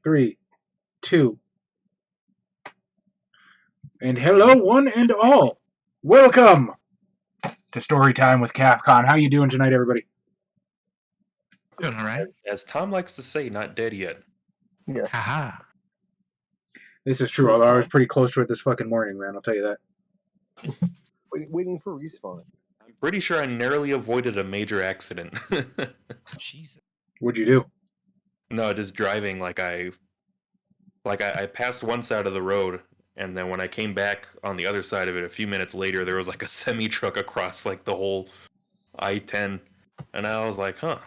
3, 2. And hello, one and all. Welcome to Storytime with CAFCON. How you doing tonight, everybody? Doing all right. As Tom likes to say, not dead yet. Yeah. Haha. This is true, although I was pretty close to it this fucking morning, man. I'll tell you that. Waiting for respawn. I'm pretty sure I narrowly avoided a major accident. Jesus. What'd you do? No, just driving I passed one side of the road, and then when I came back on the other side of it a few minutes later, there was like a semi-truck across like the whole I-10, and I was like, huh.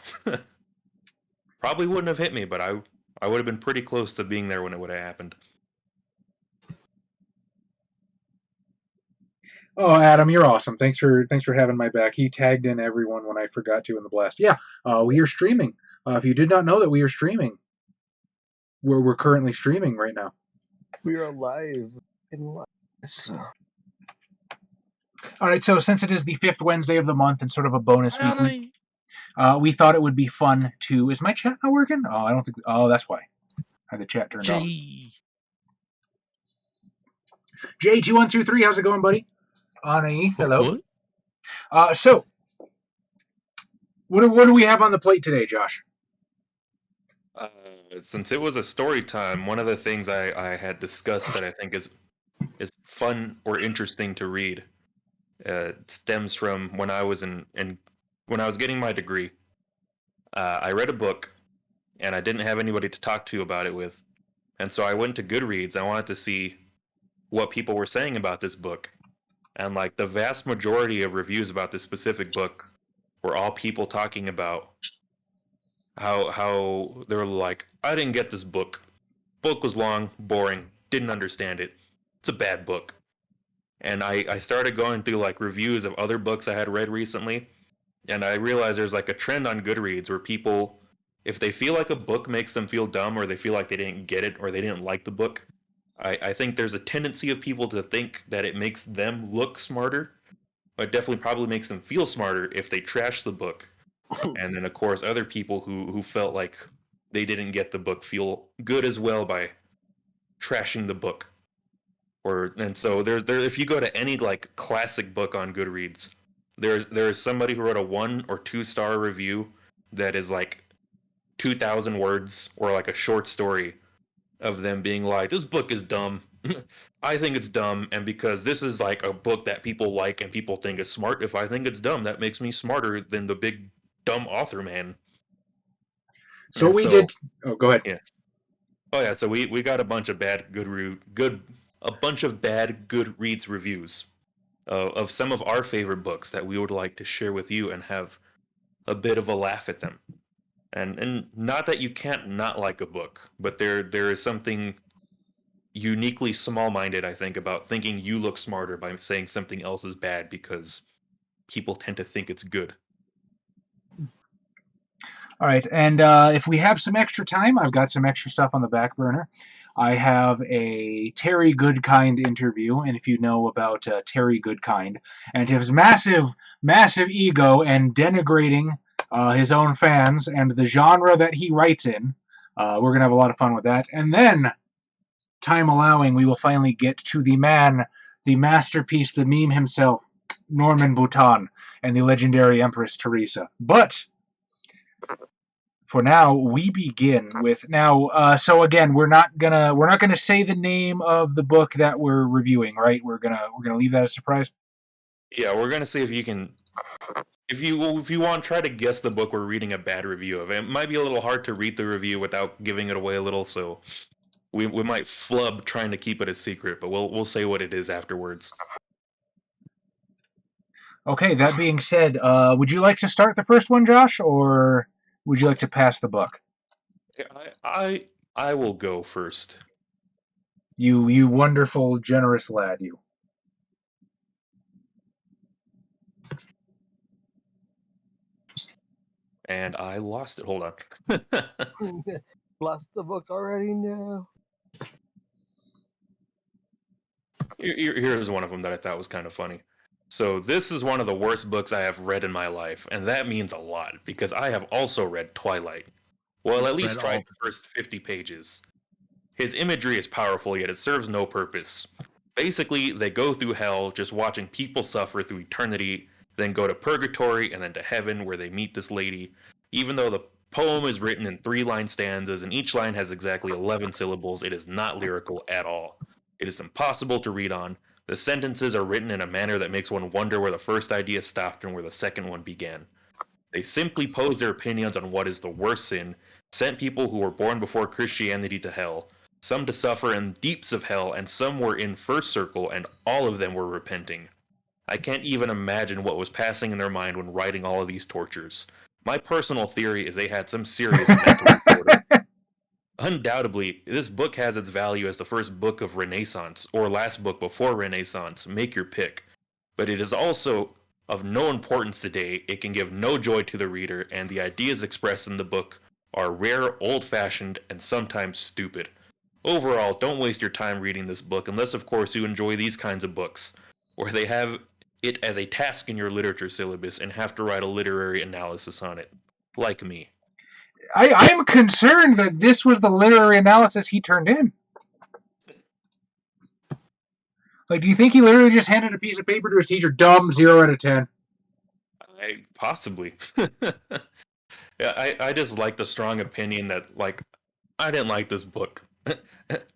Probably wouldn't have hit me, but I would have been pretty close to being there when it would have happened. Oh, Adam, you're awesome. Thanks for having my back. He tagged in everyone when I forgot to in the blast. Yeah, we are streaming. If you did not know that we are streaming, we're currently streaming right now. We are live in live. So. All right, so since it is the 5th Wednesday of the month and sort of a bonus week, we thought it would be fun to... Is my chat not working? Oh, I don't think... Oh, that's why. I had the chat turned off. J2123, how's it going, buddy? Ani, hello. So, what do we have on the plate today, Josh? Since it was a story time, one of the things I had discussed that I think is fun or interesting to read stems from when I was when I was getting my degree. I read a book, and I didn't have anybody to talk to about it with, and so I went to Goodreads. I wanted to see what people were saying about this book. And like the vast majority of reviews about this specific book were all people talking about how they were like, I didn't get this book. Book was long, boring, didn't understand it. It's a bad book. And I started going through like reviews of other books I had read recently, and I realized there's like a trend on Goodreads where people, if they feel like a book makes them feel dumb, or they feel like they didn't get it, or they didn't like the book, I think there's a tendency of people to think that it makes them look smarter, but definitely probably makes them feel smarter if they trash the book. And then, of course, other people who felt like they didn't get the book feel good as well by trashing the book. And so there if you go to any like classic book on Goodreads, there is somebody who wrote a 1 or 2 star review that is like 2,000 words, or like a short story of them being like, this book is dumb. I think it's dumb, and because this is like a book that people like and people think is smart, if I think it's dumb, that makes me smarter than the big dumb author man. So we did... Oh, go ahead. Yeah. Oh yeah, so we got a bunch of bad Goodreads reviews of some of our favorite books that we would like to share with you and have a bit of a laugh at them. And not that you can't not like a book, but there is something uniquely small-minded, I think, about thinking you look smarter by saying something else is bad because people tend to think it's good. All right, and if we have some extra time, I've got some extra stuff on the back burner. I have a Terry Goodkind interview, and if you know about Terry Goodkind and his massive, massive ego and denigrating his own fans and the genre that he writes in, we're going to have a lot of fun with that. And then, time allowing, we will finally get to the man, the masterpiece, the meme himself, Norman Bhutan, and the legendary Empress Teresa. But for now, we begin with so again, we're not gonna say the name of the book that we're reviewing, right? We're gonna leave that a surprise. Yeah, we're gonna see if you can. If you want, try to guess the book we're reading a bad review of. It might be a little hard to read the review without giving it away a little, so we might flub trying to keep it a secret, but we'll say what it is afterwards. Okay, that being said, would you like to start the first one, Josh, or would you like to pass the buck? I will go first. You wonderful, generous lad, you. And I lost it. Hold on. Lost the book already? No. Here's one of them that I thought was kind of funny. So this is one of the worst books I have read in my life, and that means a lot, because I have also read Twilight. Well, at least tried the first 50 pages. His imagery is powerful, yet it serves no purpose. Basically, they go through hell just watching people suffer through eternity, then go to purgatory and then to heaven where they meet this lady. Even though the poem is written in 3-line stanzas and each line has exactly 11 syllables, it is not lyrical at all. It is impossible to read on. The sentences are written in a manner that makes one wonder where the first idea stopped and where the second one began. They simply pose their opinions on what is the worst sin, sent people who were born before Christianity to hell, some to suffer in deeps of hell, and some were in first circle, and all of them were repenting. I can't even imagine what was passing in their mind when writing all of these tortures. My personal theory is they had some serious mental disorder. Undoubtedly, this book has its value as the first book of Renaissance, or last book before Renaissance, make your pick. But it is also of no importance today. It can give no joy to the reader, and the ideas expressed in the book are rare, old-fashioned, and sometimes stupid. Overall, don't waste your time reading this book unless, of course, you enjoy these kinds of books, or they have it as a task in your literature syllabus and have to write a literary analysis on it, like me. I'm concerned that this was the literary analysis he turned in. Like, do you think he literally just handed a piece of paper to his teacher? Dumb, 0 out of 10. Possibly. Yeah, I just like the strong opinion that, like, I didn't like this book.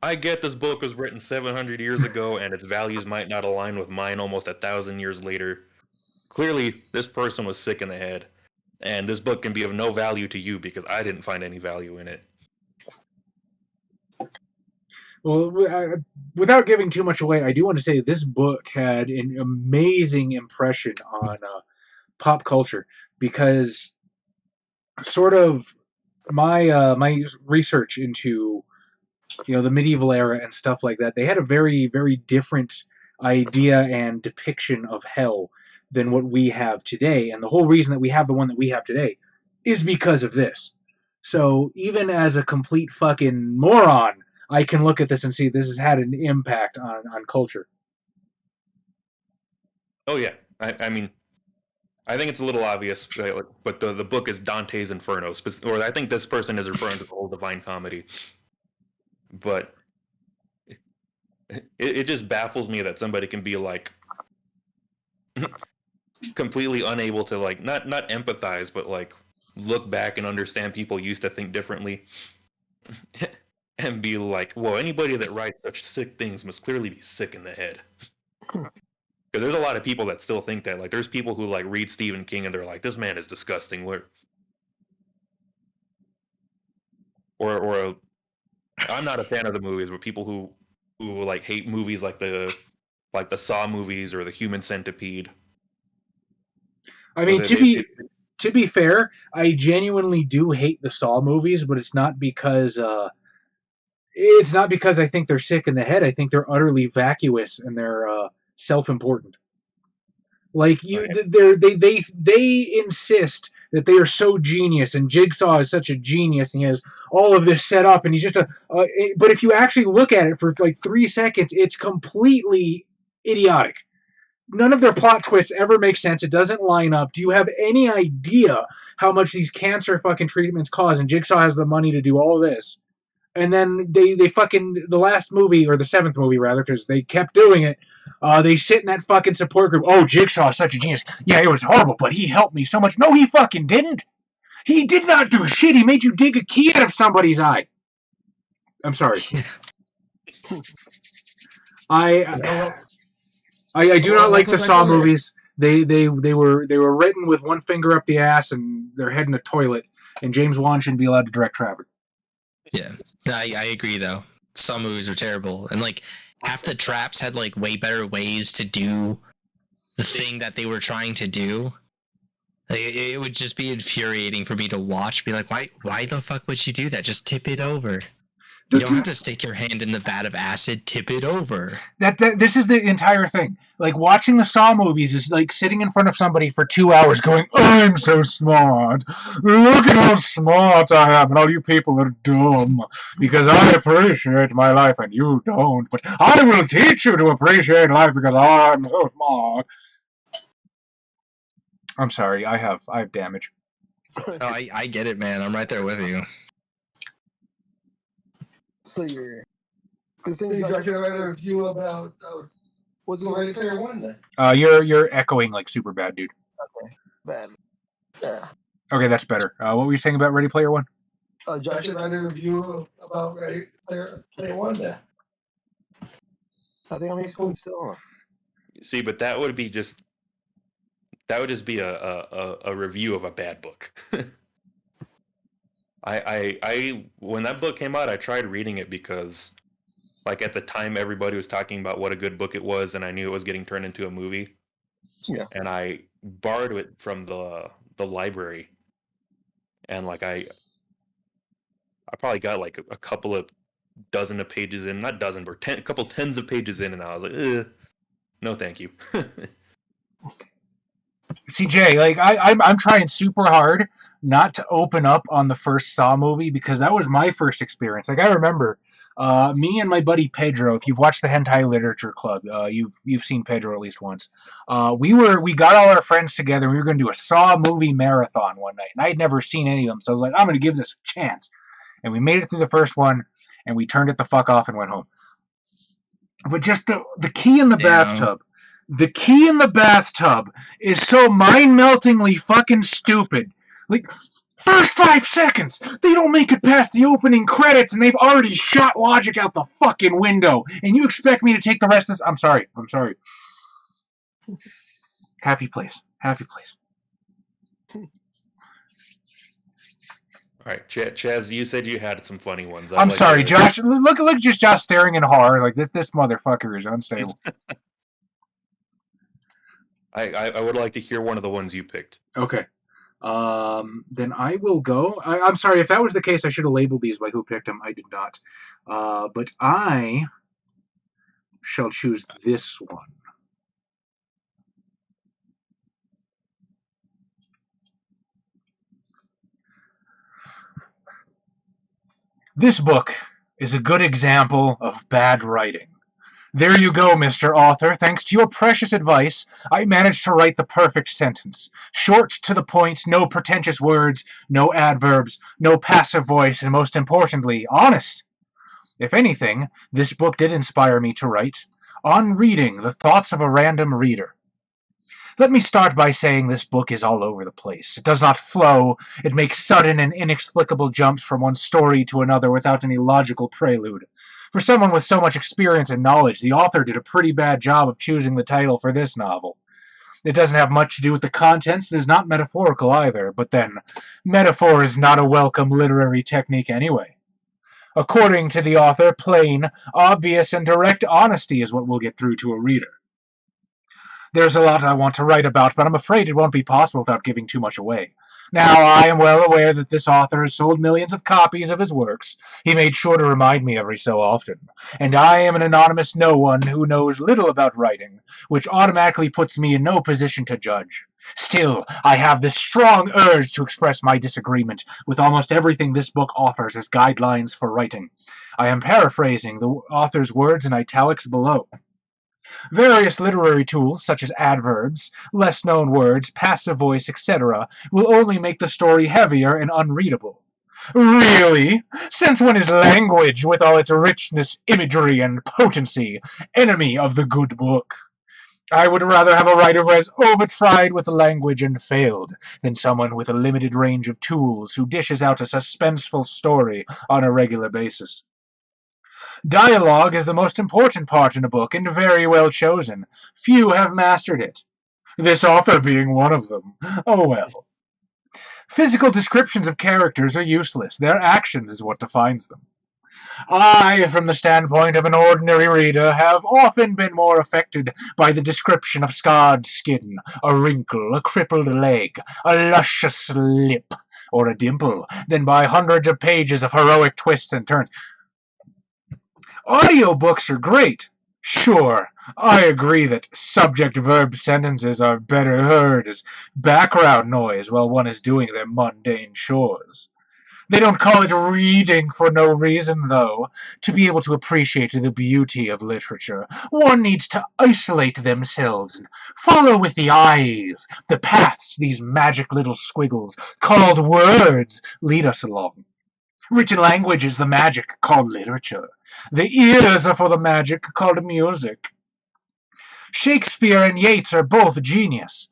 I get this book was written 700 years ago and its values might not align with mine almost 1,000 years later. Clearly, this person was sick in the head, and this book can be of no value to you because I didn't find any value in it. Well, without giving too much away, I do want to say this book had an amazing impression on pop culture because sort of my research into the medieval era and stuff like that, they had a very, very different idea and depiction of hell than what we have today. And the whole reason that we have the one that we have today is because of this. So even as a complete fucking moron, I can look at this and see this has had an impact on culture. Oh yeah, I mean, I think it's a little obvious, but the book is Dante's Inferno, or I think this person is referring to the whole Divine Comedy. But it just baffles me that somebody can be like completely unable to like not empathize, but like look back and understand people used to think differently, and be like, well, anybody that writes such sick things must clearly be sick in the head. Because there's a lot of people that still think that. Like, there's people who like read Stephen King and they're like, this man is disgusting. Or I'm not a fan of the movies, but people who like hate movies like the Saw movies or the Human Centipede. I mean, to be fair, I genuinely do hate the Saw movies, but it's not because I think they're sick in the head. I think they're utterly vacuous and they're self-important. Like they insist that they are so genius, and Jigsaw is such a genius, and he has all of this set up, and he's just but if you actually look at it for like 3 seconds, it's completely idiotic. None of their plot twists ever make sense. It doesn't line up. Do you have any idea how much these cancer fucking treatments cost? And Jigsaw has the money to do all of this. And then they fucking, the last movie, or the 7th movie rather, because they kept doing it, they sit in that fucking support group. Oh, Jigsaw is such a genius. Yeah, it was horrible, but he helped me so much. No, he fucking didn't. He did not do shit. He made you dig a key out of somebody's eye. I'm sorry. I do not like the Saw movies. They were written with one finger up the ass and their head in a toilet. And James Wan shouldn't be allowed to direct traffic. Yeah, I agree though. Some movies are terrible, and like half the traps had like way better ways to do the thing that they were trying to do. Like, it would just be infuriating for me to watch. Be like, why the fuck would you do that? Just tip it over. You don't have to stick your hand in the vat of acid. Tip it over. This is the entire thing. Like, watching the Saw movies is like sitting in front of somebody for 2 hours going, I'm so smart. Look at how smart I am. And all you people are dumb. Because I appreciate my life and you don't. But I will teach you to appreciate life because I'm so smart. I'm sorry. I have damage. Oh, I get it, man. I'm right there with you. So you're saying Josh should write a review about what's the Ready Player One then? You're echoing like super bad, dude. okay. Bad. Yeah. Okay, that's better. What were you saying about Ready Player One? Josh should write a review about Ready Player One then. I think I'm echoing still. See, but that would just be a review of a bad book. I when that book came out, I tried reading it because, like, at the time everybody was talking about what a good book it was, and I knew it was getting turned into a movie. Yeah. And I borrowed it from the library, and like I probably got like a couple of dozen of pages in, not dozen, but a couple tens of pages in, and I was like, no, thank you. See, Jay, like I'm trying super hard not to open up on the first Saw movie because that was my first experience. Like I remember, me and my buddy Pedro. If you've watched the Hentai Literature Club, you've seen Pedro at least once. We got all our friends together. And we were going to do a Saw movie marathon one night, and I had never seen any of them, so I was like, I'm going to give this a chance. And we made it through the first one, and we turned it the fuck off and went home. But just the key in the bathtub. The key in the bathtub is so mind-meltingly fucking stupid. Like, first 5 seconds, they don't make it past the opening credits and they've already shot logic out the fucking window. And you expect me to take the rest of this? I'm sorry. Happy place. All right, Chaz, you said you had some funny ones. I'm sorry, Josh. Look, just Josh staring in horror. Like, this motherfucker is unstable. I would like to hear one of the ones you picked. Okay. Then I will go. I'm sorry, if that was the case, I should have labeled these by who picked them. I did not. But I shall choose this one. This book is a good example of bad writing. There you go, Mr. Author. Thanks to your precious advice, I managed to write the perfect sentence. Short, to the point, no pretentious words, no adverbs, no passive voice, and most importantly, honest. If anything, this book did inspire me to write. On reading, the thoughts of a random reader. Let me start by saying this book is all over the place. It does not flow. It makes sudden and inexplicable jumps from one story to another without any logical prelude. For someone with so much experience and knowledge, the author did a pretty bad job of choosing the title for this novel. It doesn't have much to do with the contents. It is not metaphorical either, but then, metaphor is not a welcome literary technique anyway. According to the author, plain, obvious, and direct honesty is what will get through to a reader. There's a lot I want to write about, but I'm afraid it won't be possible without giving too much away. Now, I am well aware that this author has sold millions of copies of his works. He made sure to remind me every so often. And I am an anonymous no one who knows little about writing, which automatically puts me in no position to judge. Still, I have this strong urge to express my disagreement with almost everything this book offers as guidelines for writing. I am paraphrasing the author's words in italics below. Various literary tools, such as adverbs, less-known words, passive voice, etc., will only make the story heavier and unreadable. Really? Since when is language, with all its richness, imagery, and potency, enemy of the good book? I would rather have a writer who has overtried with language and failed, than someone with a limited range of tools who dishes out a suspenseful story on a regular basis. Dialogue is the most important part in a book, and very well chosen. Few have mastered it. This author being one of them. Oh well. Physical descriptions of characters are useless. Their actions is what defines them. I, from the standpoint of an ordinary reader, have often been more affected by the description of scarred skin, a wrinkle, a crippled leg, a luscious lip, or a dimple, than by hundreds of pages of heroic twists and turns. Audiobooks are great. Sure, I agree that subject-verb sentences are better heard as background noise while one is doing their mundane chores. They don't call it reading for no reason, though. To be able to appreciate the beauty of literature, one needs to isolate themselves and follow with the eyes the paths these magic little squiggles, called words, lead us along. Written language is the magic called literature. The ears are for the magic called music. Shakespeare and Yeats are both genius.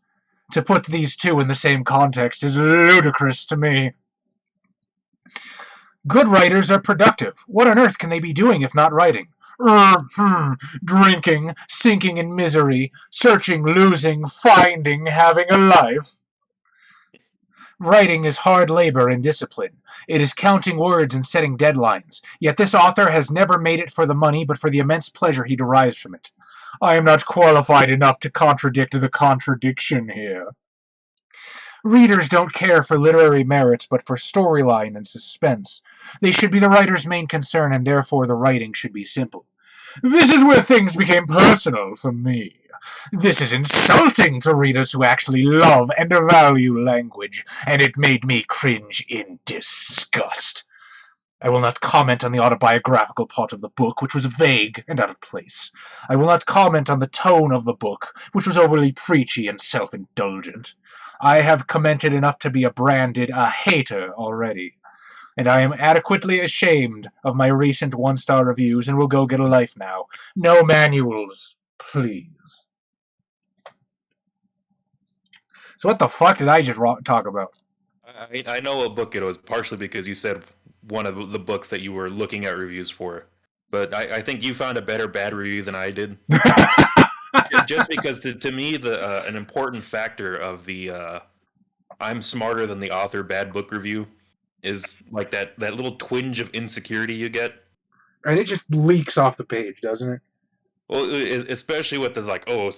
To put these two in the same context is ludicrous to me. Good writers are productive. What on earth can they be doing if not writing? Drinking, sinking in misery, searching, losing, finding, having a life. Writing is hard labor and discipline. It is counting words and setting deadlines. Yet this author has never made it for the money, but for the immense pleasure he derives from it. I am not qualified enough to contradict the contradiction here. Readers don't care for literary merits, but for storyline and suspense. They should be the writer's main concern, and therefore the writing should be simple. This is where things became personal for me. This is insulting to readers who actually love and value language, and it made me cringe in disgust. I will not comment on the autobiographical part of the book, which was vague and out of place. I will not comment on the tone of the book, which was overly preachy and self-indulgent. I have commented enough to be branded a hater already, and I am adequately ashamed of my recent one-star reviews and will go get a life now. No manuals, please. So what the fuck did I just talk about? I know what book it was, partially because you said one of the books that you were looking at reviews for. But I think you found a better bad review than I did. Just because to me an important factor of the I'm smarter than the author bad book review is like that little twinge of insecurity you get. And it just leaks off the page, doesn't it? Well, especially with the like, oh,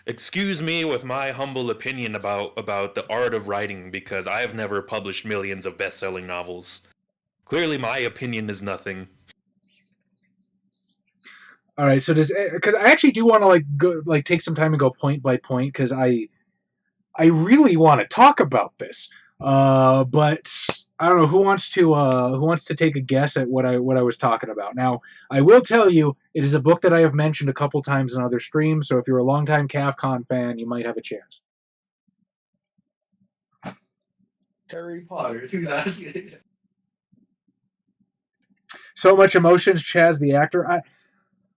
excuse me with my humble opinion about the art of writing because I have never published millions of best-selling novels. Clearly my opinion is nothing. All right, so because I actually do want to take some time and go point by point because I really want to talk about this, but I don't know who wants to take a guess at what I was talking about. Now I will tell you it is a book that I have mentioned a couple times in other streams, so if you're a longtime CavCon fan, you might have a chance. Harry Potter. So Much Emotions, Chaz the actor.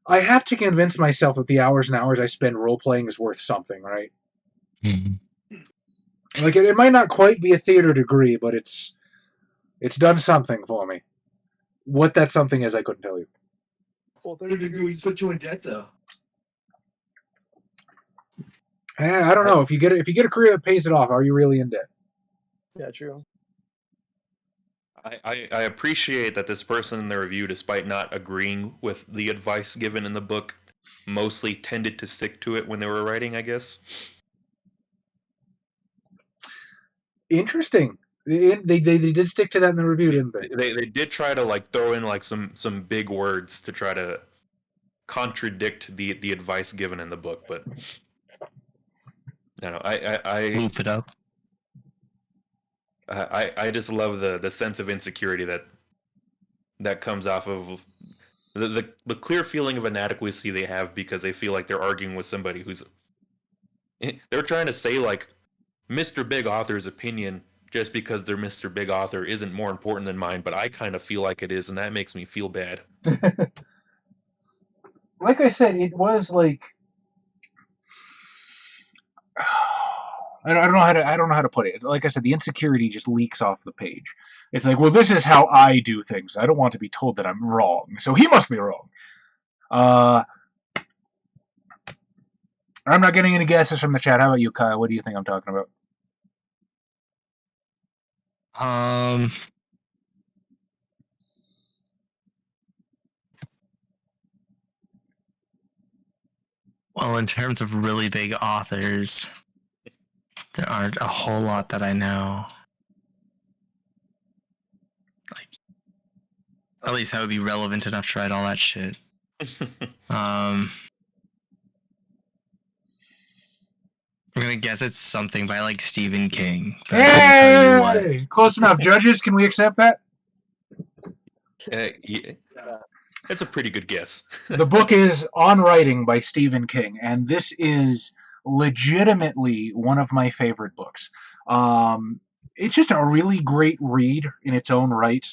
I have to convince myself that the hours and hours I spend role-playing is worth something, right? Mm-hmm. Like, it might not quite be a theater degree, but it's done something for me. What that something is, I couldn't tell you. Well, third degree put you in debt, though. I don't know. If you get a career that pays it off, are you really in debt? Yeah, true. I appreciate that this person in the review, despite not agreeing with the advice given in the book, mostly tended to stick to it when they were writing, I guess. Interesting. They did stick to that in the review, didn't they? They did try to throw in some big words to try to contradict the advice given in the book, but you know, I Loop it up. I just love the sense of insecurity that comes off of the clear feeling of inadequacy they have because they feel like they're arguing with somebody who's they're trying to say like Mr. Big Author's opinion just because they're Mr. Big Author isn't more important than mine, but I kind of feel like it is, and that makes me feel bad. Like I said, it was like I don't know how to put it. Like I said, the insecurity just leaks off the page. It's like, well, this is how I do things. I don't want to be told that I'm wrong, so he must be wrong. I'm not getting any guesses from the chat. How about you, Kyle? What do you think I'm talking about? Well, in terms of really big authors, there aren't a whole lot that I know. Like, at least that would be relevant enough to write all that shit. I'm gonna guess it's something by like Stephen King. But I couldn't tell you what. Hey! Close enough. Judges, can we accept that? Yeah, it's a pretty good guess. The book is On Writing by Stephen King, and this is legitimately one of my favorite books. It's just a really great read in its own right.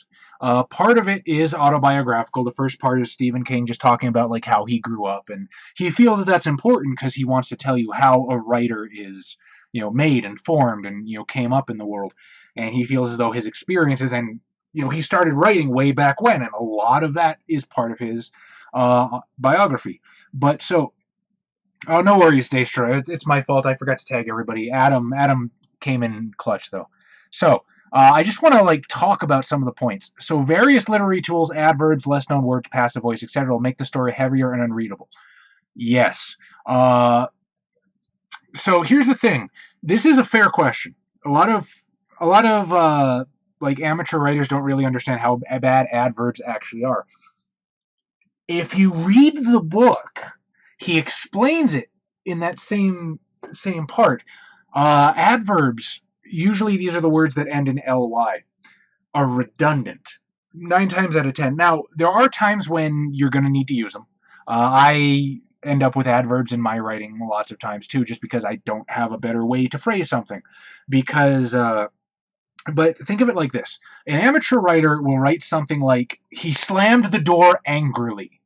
Part of it is autobiographical. The first part is Stephen King just talking about like how he grew up, and he feels that that's important because he wants to tell you how a writer is, made and formed and came up in the world, and he feels as though his experiences and he started writing way back when, and a lot of that is part of his biography. But so, oh, no worries, Daestra. It's my fault. I forgot to tag everybody. Adam came in clutch though. So. I just want to talk about some of the points. So various literary tools, adverbs, less known words, passive voice, etc. will make the story heavier and unreadable. Yes. So here's the thing. This is a fair question. A lot of amateur writers don't really understand how bad adverbs actually are. If you read the book, he explains it in that same part. Adverbs, usually these are the words that end in ly, are redundant 9 times out of 10. Now, there are times when you're going to need to use them. I end up with adverbs in my writing lots of times too, just because I don't have a better way to phrase something. But think of it like this. An amateur writer will write something like, he slammed the door angrily.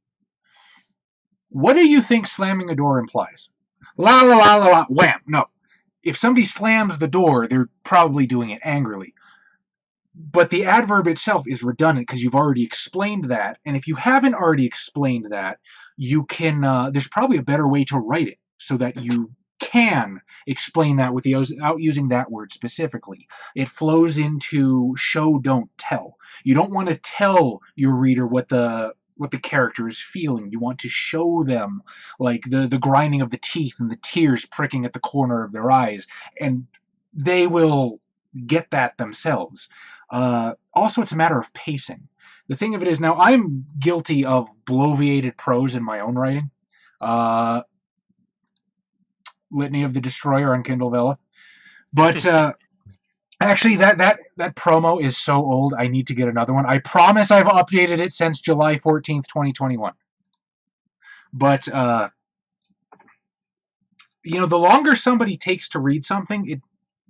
What do you think slamming a door implies? La la la la la, wham. No. If somebody slams the door, they're probably doing it angrily. But the adverb itself is redundant because you've already explained that. And if you haven't already explained that, you can. There's probably a better way to write it so that you can explain that without using that word specifically. It flows into show, don't tell. You don't want to tell your reader what the character is feeling. You want to show them the grinding of the teeth and the tears pricking at the corner of their eyes, and they will get that themselves. Also, it's a matter of pacing. The thing of it is, now I'm guilty of bloviated prose in my own writing. Litany of the Destroyer on Kindle Vella. But actually, that promo is so old, I need to get another one. I promise I've updated it since July 14th, 2021. But, the longer somebody takes to read something, it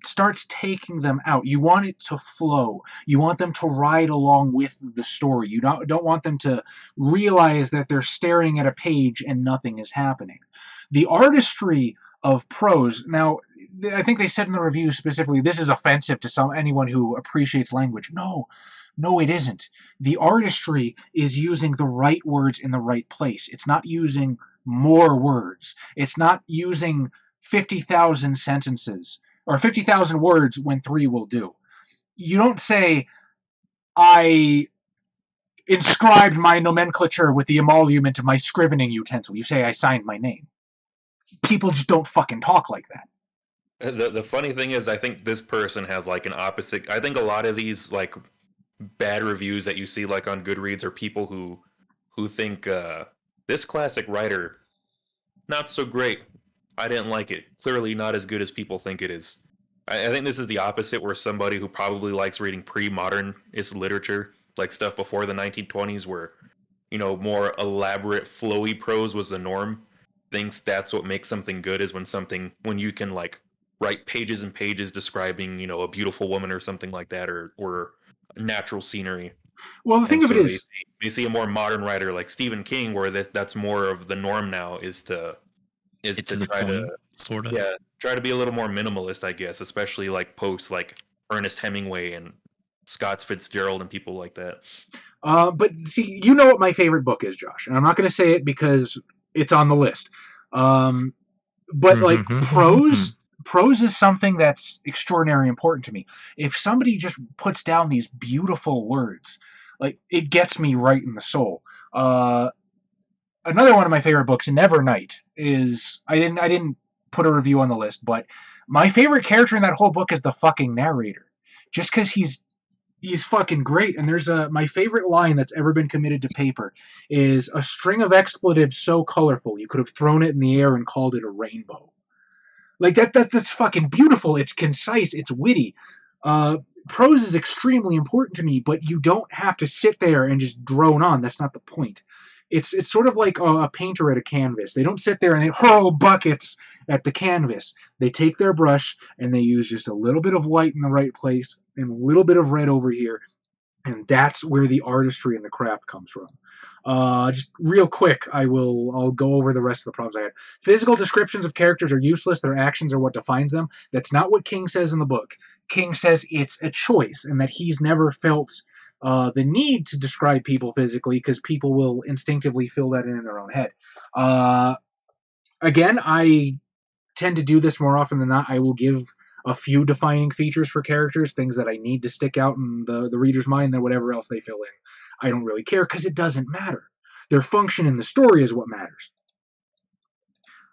starts taking them out. You want it to flow. You want them to ride along with the story. You don't want them to realize that they're staring at a page and nothing is happening. The artistry of prose, now, I think they said in the review specifically, this is offensive to anyone who appreciates language. No, it isn't. The artistry is using the right words in the right place. It's not using more words. It's not using 50,000 sentences or 50,000 words when 3 will do. You don't say, I inscribed my nomenclature with the emolument of my scrivening utensil. You say, I signed my name. People just don't fucking talk like that. The funny thing is, I think this person has an opposite. I think a lot of these bad reviews that you see on Goodreads are people who think this classic writer not so great. I didn't like it. Clearly not as good as people think it is. I think this is the opposite, where somebody who probably likes reading pre-modernist literature, stuff before the 1920s, where more elaborate, flowy prose was the norm, thinks that's what makes something good, is when you can write pages and pages describing, a beautiful woman or something like that, or natural scenery. Well, the thing of it is, they see a more modern writer like Stephen King, where that's more of the norm now, is to try to sort of try to be a little more minimalist, I guess, especially posts like Ernest Hemingway and Scott Fitzgerald and people like that. But see, you know what my favorite book is, Josh, and I'm not going to say it because it's on the list. But prose is something that's extraordinarily important to me. If somebody just puts down these beautiful words, it gets me right in the soul. Another one of my favorite books, Nevernight, is I didn't put a review on the list, but my favorite character in that whole book is the fucking narrator, just because he's fucking great. And there's my favorite line that's ever been committed to paper is, a string of expletives so colorful you could have thrown it in the air and called it a rainbow. That's fucking beautiful. It's concise. It's witty. Prose is extremely important to me, but you don't have to sit there and just drone on. That's not the point. It's sort of like a painter at a canvas. They don't sit there and they hurl buckets at the canvas. They take their brush and they use just a little bit of white in the right place and a little bit of red over here, And that's where the artistry and the craft comes from. Just real quick, I'll go over the rest of the problems I had. Physical descriptions of characters are useless. Their actions are what defines them. That's not what King says in the book. King says it's a choice, and that he's never felt the need to describe people physically because people will instinctively fill that in their own head. Again, I tend to do this more often than not. I will give a few defining features for characters, things that I need to stick out in the reader's mind, than whatever else they fill in. I don't really care because it doesn't matter. Their function in the story is what matters.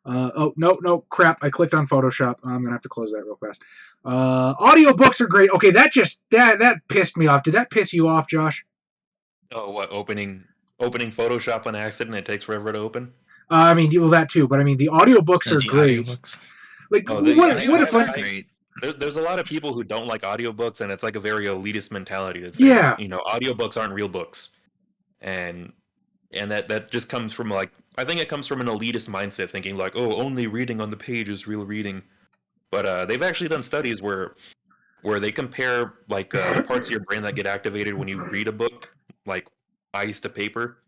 No, crap. I clicked on Photoshop. I'm going to have to close that real fast. Audiobooks are great. Okay, that pissed me off. Did that piss you off, Josh? Oh, what, opening Photoshop on accident, it takes forever to open? I mean, well, that too, but I mean, the audiobooks are great. Audiobooks. Like, Oh, what if I... Great. There's a lot of people who don't like audiobooks, and it's like a very elitist mentality to think, Yeah. Audiobooks aren't real books. And that just comes from, like, I think it comes from an elitist mindset, thinking like, oh, only reading on the page is real reading. But they've actually done studies where they compare, like, the parts of your brain that get activated when you read a book, like eyes to paper,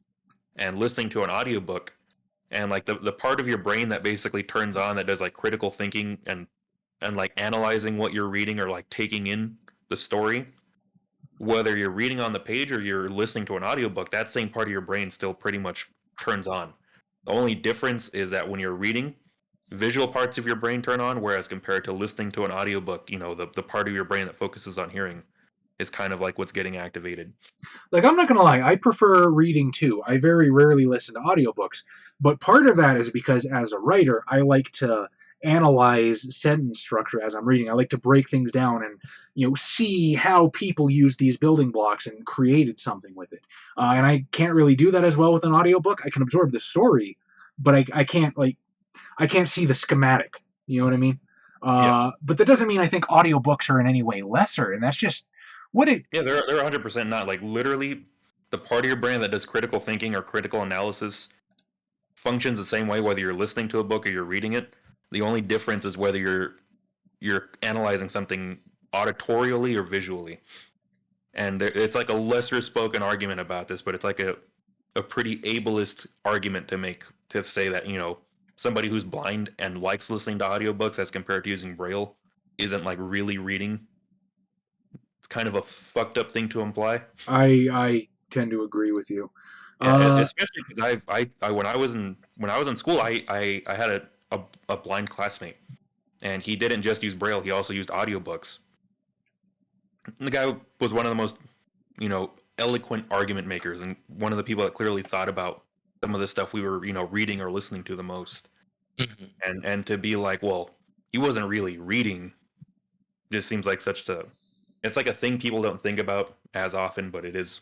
and listening to an audiobook. And, like, the part of your brain that basically turns on, that does, like, critical thinking and like analyzing what you're reading or like taking in the story, whether you're reading on the page or you're listening to an audiobook, that same part of your brain still pretty much turns on. The only difference is that when you're reading, visual parts of your brain turn on, whereas compared to listening to an audiobook, the part of your brain that focuses on hearing is kind of like what's getting activated. Like, I'm not going to lie, I prefer reading too. I very rarely listen to audiobooks, but part of that is because as a writer, I like to analyze sentence structure as I'm reading. I like to break things down and see how people use these building blocks and created something with it. And I can't really do that as well with an audiobook. I can absorb the story, but I can't see the schematic. You know what I mean? Yeah. But that doesn't mean I think audiobooks are in any way lesser, and that's just what it... Yeah, they're 100% not. Like, literally, the part of your brain that does critical thinking or critical analysis functions the same way whether you're listening to a book or you're reading it. The only difference is whether you're analyzing something auditorially or visually. And it's like a lesser spoken argument about this, but it's like a pretty ableist argument to make, to say that, somebody who's blind and likes listening to audiobooks as compared to using Braille isn't like really reading. It's kind of a fucked up thing to imply. I tend to agree with you. Yeah, especially because when I was in school, I had a blind classmate, and he didn't just use Braille, he also used audiobooks. And the guy was one of the most, eloquent argument makers, and one of the people that clearly thought about some of the stuff we were, reading or listening to the most. Mm-hmm. And to be like, well, he wasn't really reading, just seems like it's like a thing people don't think about as often, but it is,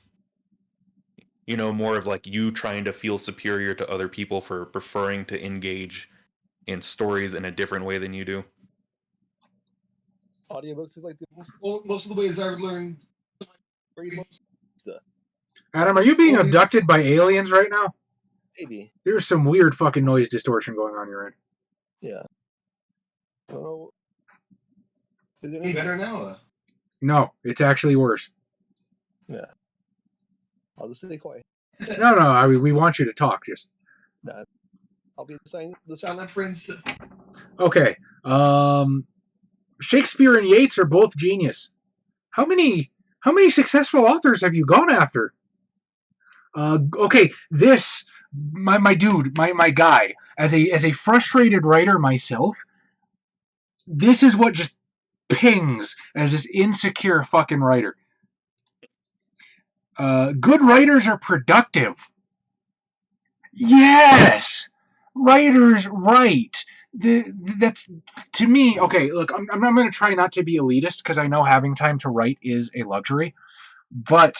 more of like you trying to feel superior to other people for preferring to engage in stories in a different way than you do. Audiobooks is like most of the ways I've learned. Adam, are you being abducted by aliens right now? Maybe. There's some weird fucking noise distortion going on your end. Yeah. So, is it any better now, though? No, it's actually worse. Yeah. I'll just stay quiet. No, I mean, we want you to talk, just... I'll be the silent prince. Okay. Shakespeare and Yeats are both genius. How many successful authors have you gone after? Okay, this my dude, my guy, as a frustrated writer myself, this is what just pings as this insecure fucking writer. Good writers are productive. Yes! Writers write. That's, to me, okay, look, I'm going to try not to be elitist because I know having time to write is a luxury. But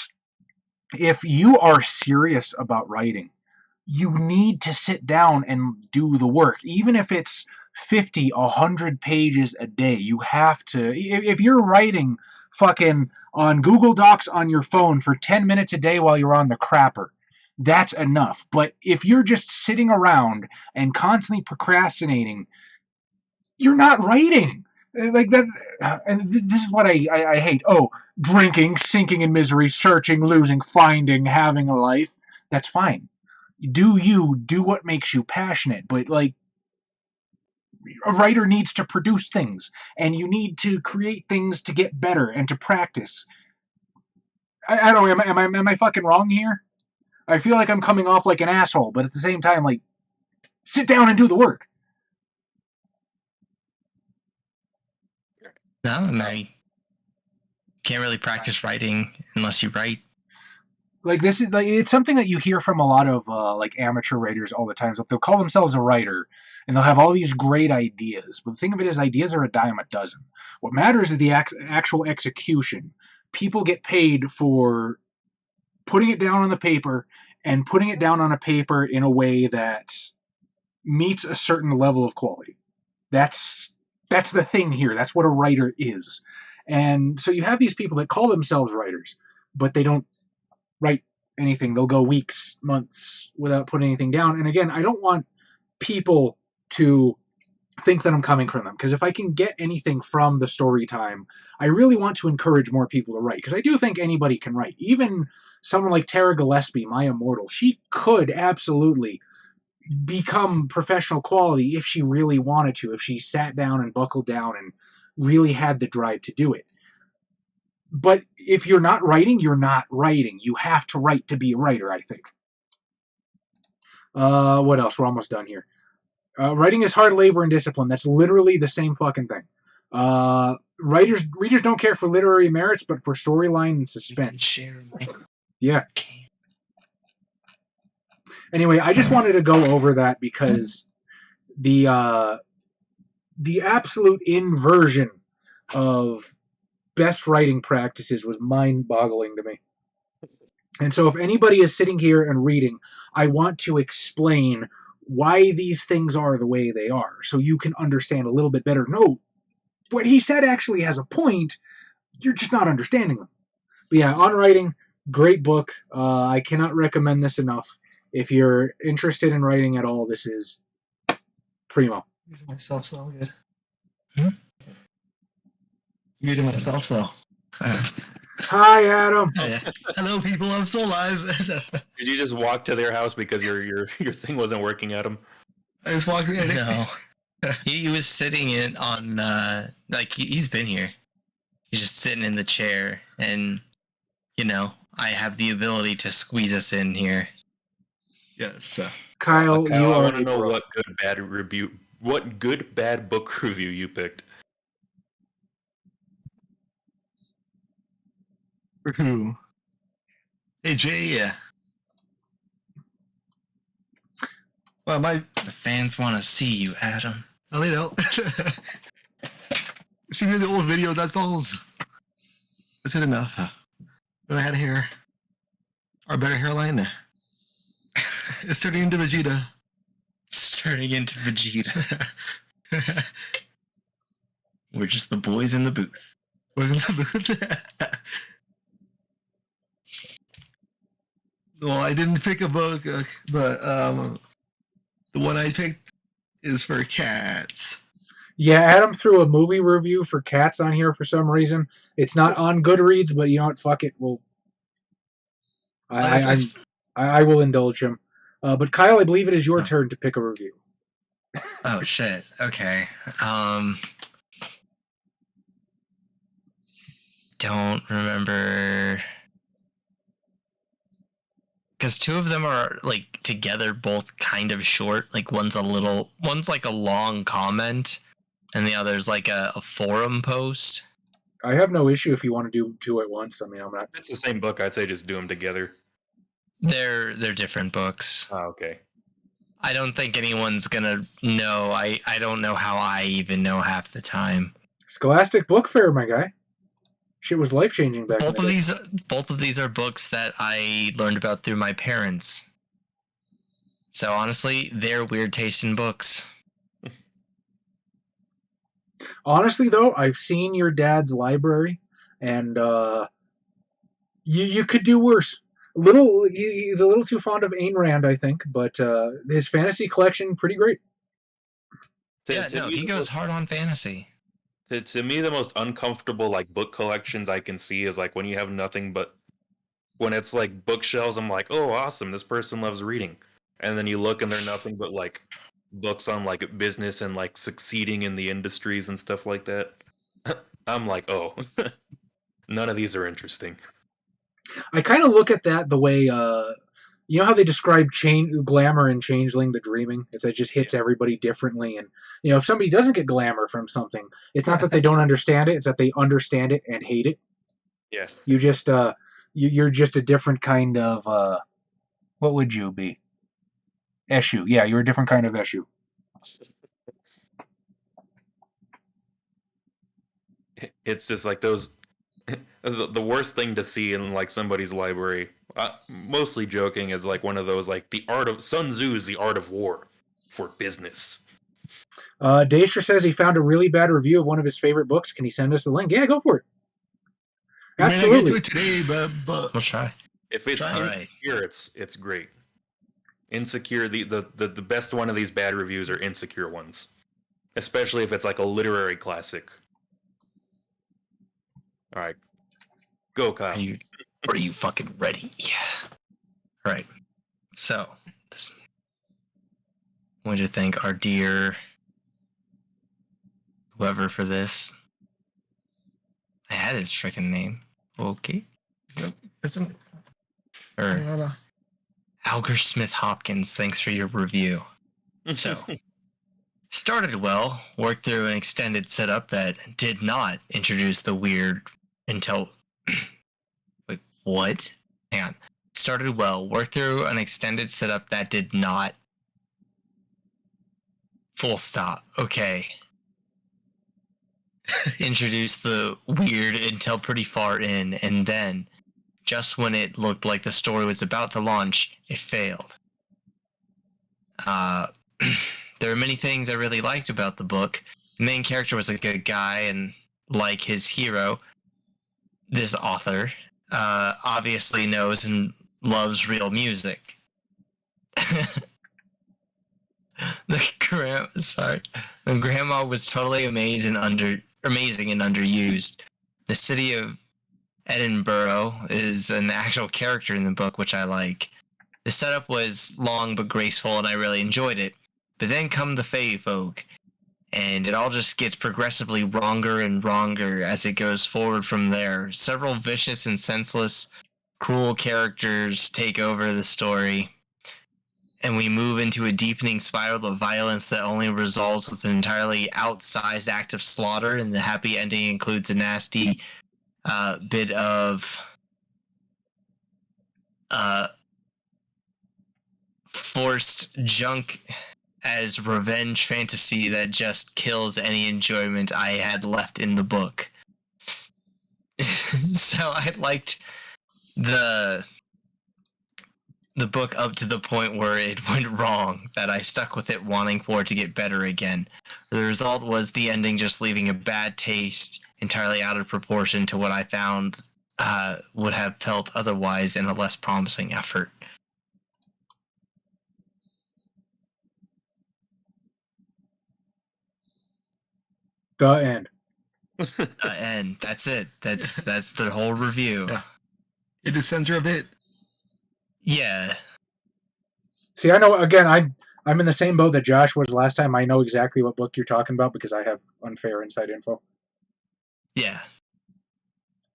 if you are serious about writing, you need to sit down and do the work. Even if it's 50, 100 pages a day, you have to. If you're writing fucking on Google Docs on your phone for 10 minutes a day while you're on the crapper, that's enough. But if you're just sitting around and constantly procrastinating, you're not writing. Like that, and this is what I hate. Oh, drinking, sinking in misery, searching, losing, finding, having a life. That's fine. Do what makes you passionate, but like a writer needs to produce things, and you need to create things to get better and to practice. I don't know. Am I fucking wrong here? I feel like I'm coming off like an asshole, but at the same time, like, sit down and do the work. No, you can't really practice writing unless you write. Like this is like it's something that you hear from a lot of like amateur writers all the time. So they'll call themselves a writer, and they'll have all these great ideas. But the thing of it is, ideas are a dime a dozen. What matters is the actual execution. People get paid for putting it down on the paper and putting it down on a paper in a way that meets a certain level of quality. That's the thing here. That's what a writer is. And so you have these people that call themselves writers, but they don't write anything. They'll go weeks, months without putting anything down. And again, I don't want people to think that I'm coming from them, because if I can get anything from the Storytime, I really want to encourage more people to write, because I do think anybody can write. Even someone like Tara Gillespie, my immortal, she could absolutely become professional quality if she really wanted to, if she sat down and buckled down and really had the drive to do it. But if you're not writing, you're not writing. You have to write to be a writer, I think. What else? We're almost done here. Writing is hard labor and discipline. That's literally the same fucking thing. Readers don't care for literary merits, but for storyline and suspense. Yeah. Anyway, I just wanted to go over that because the absolute inversion of best writing practices was mind-boggling to me. And so if anybody is sitting here and reading, I want to explain why these things are the way they are, so you can understand a little bit better. No, what he said actually has a point. You're just not understanding them. But yeah, On Writing, great book. I cannot recommend this enough. If you're interested in writing at all, this is primo. Muted myself so good. Hmm? Muted myself so. Hi, Adam. Hello, people. I'm still alive. Did you just walk to their house because your thing wasn't working, Adam? I just walked in. No. He was sitting in on, like, he's been here. He's just sitting in the chair, and, you know, I have the ability to squeeze us in here. Yes. Kyle, Kyle, you I are want to know what good bad book review you picked. For who? Hey, Jay. Well, The fans want to see you, Adam. Oh, they don't. See me in the old video, that's all. That's good enough. Then I had hair. Or better hairline. It's turning into Vegeta. It's turning into Vegeta. We're just the boys in the booth. Wasn't the booth? Well, I didn't pick a book, but the one I picked is for cats. Yeah, Adam threw a movie review for Cats on here for some reason. It's not on Goodreads, but you know what? Fuck it. I will indulge him. But Kyle, I believe it is your turn to pick a review. Oh shit. Okay. Don't remember, because two of them are like together, both kind of short. Like one's like a long comment, and the other's like a forum post. I have no issue if you want to do two at once. I mean, I'm not. It's the same book. I'd say just do them together. They're different books. Oh, okay. I don't think anyone's gonna know. I don't know how I even know half the time. Scholastic Book Fair, my guy. Shit was life-changing back Both in the day. both of these are books that I learned about through my parents. So honestly, they're weird taste in books. Honestly, though, I've seen your dad's library, and you could do worse. He's a little too fond of Ayn Rand, I think, but his fantasy collection, pretty great. Yeah, no, he goes hard on fantasy. To me, the most uncomfortable like book collections I can see is like when you have nothing but when it's like bookshelves. I'm like, oh, awesome, this person loves reading, and then you look and they're nothing but like books on like business and like succeeding in the industries and stuff like that. I'm like, oh, none of these are interesting. I kind of look at that the way you know how they describe glamour in Changeling the Dreaming? It's that it just hits everybody differently, and you know if somebody doesn't get glamour from something, it's not that they don't understand it; it's that they understand it and hate it. Yeah. You just you're just a different kind of what would you be? Eshu. Yeah, you're a different kind of Eshu. It's just like those. The worst thing to see in like somebody's library, mostly joking, is like one of those like the art of Sun Tzu's The Art of War for business. Daestra says he found a really bad review of one of his favorite books. Can he send us the link? Yeah, go for it. Absolutely. I may not get to it today, but We'll try. If it's Insecure, it's great. Insecure, the best one of these bad reviews are Insecure ones, especially if it's like a literary classic. All right, go, Kyle. Are you fucking ready? Yeah. All right. So, I want to thank our dear whoever for this. I had his freaking name. Okay. isn't Or Alger Smith Hopkins. Thanks for your review. So, started well. Worked through an extended setup that did not introduce the weird until. Wait, what? Hang on. Started well. Worked through an extended setup that did not. Full stop. Okay. Introduced the weird until pretty far in, and then, just when it looked like the story was about to launch, it failed. There are many things I really liked about the book. The main character was a good guy, and like his hero, this author obviously knows and loves real music. The grandma was totally amazing and underused. The city of Edinburgh is an actual character in the book, which I like. The setup was long but graceful, and I really enjoyed it. But then come the Fae folk, and it all just gets progressively wronger and wronger as it goes forward from there. Several vicious and senseless, cruel characters take over the story, and we move into a deepening spiral of violence that only resolves with an entirely outsized act of slaughter, and the happy ending includes a nasty bit of forced junk as revenge fantasy that just kills any enjoyment I had left in the book. So I liked the book up to the point where it went wrong, that I stuck with it wanting for it to get better again. The result was the ending just leaving a bad taste, entirely out of proportion to what I found would have felt otherwise in a less promising effort. The end. And that's it. That's the whole review. Yeah. It is censor a bit. Yeah. See, I know. Again, I'm in the same boat that Josh was last time. I know exactly what book you're talking about because I have unfair inside info. Yeah.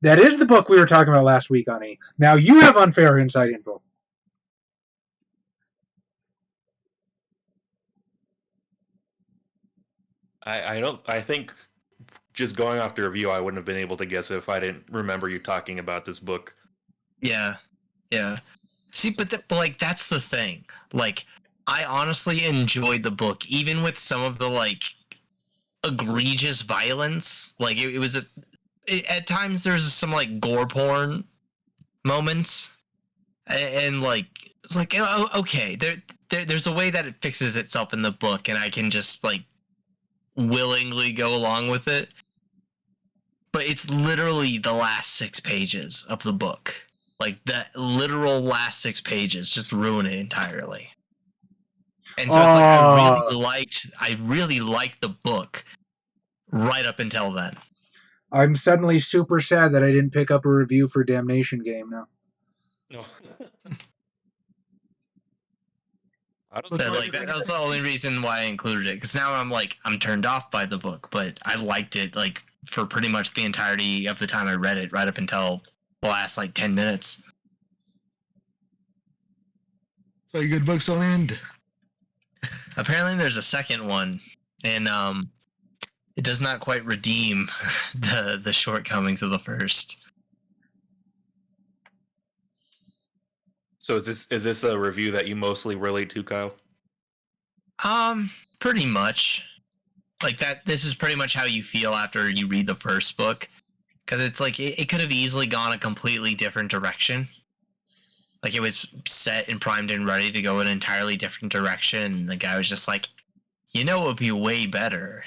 That is the book we were talking about last week, Ani. Now you have unfair inside info. I think just going off the review, I wouldn't have been able to guess it if I didn't remember you talking about this book. Yeah. Yeah. See, but like that's the thing. Like, I honestly enjoyed the book, even with some of the like egregious violence. Like it was at times there's some like gore porn moments, and like it's like, oh, okay, there's a way that it fixes itself in the book, and I can just like willingly go along with it. But it's literally the last 6 pages of the book. Like, the literal last 6 pages just ruin it entirely. And so it's like, I really liked the book. right up until then. I'm suddenly super sad that I didn't pick up a review for Damnation Game now. No. But like that was the only reason why I included it, because now I'm turned off by the book, but I liked it like for pretty much the entirety of the time I read it, right up until the last like 10 minutes. So good books don't end. Apparently there's a second one, and it does not quite redeem the shortcomings of the first. So is this a review that you mostly relate to, Kyle? Pretty much. Like that. This is pretty much how you feel after you read the first book, because it's like it could have easily gone a completely different direction. Like it was set and primed and ready to go in an entirely different direction, and the guy was just like, you know, it would be way better.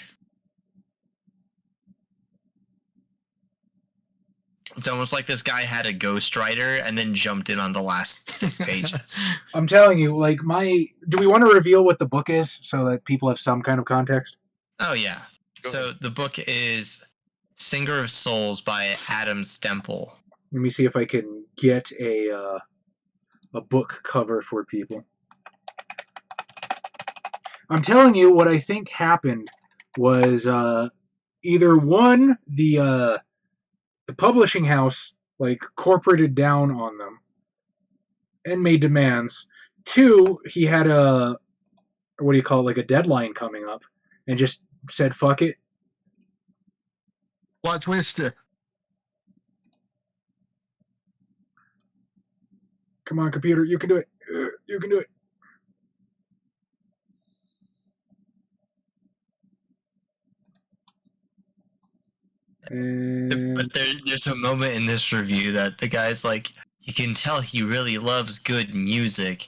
It's almost like this guy had a ghostwriter and then jumped in on the last 6 pages. I'm telling you, like do we want to reveal what the book is so that people have some kind of context? Oh yeah. So the book is Singer of Souls by Adam Stemple. Let me see if I can get a book cover for people. I'm telling you, what I think happened was either one, the publishing house like corporated down on them and made demands. 2, he had a deadline coming up and just said fuck it. Plot twist. Come on, computer, you can do it. You can do it. But there's a moment in this review that the guy's like, you can tell he really loves good music.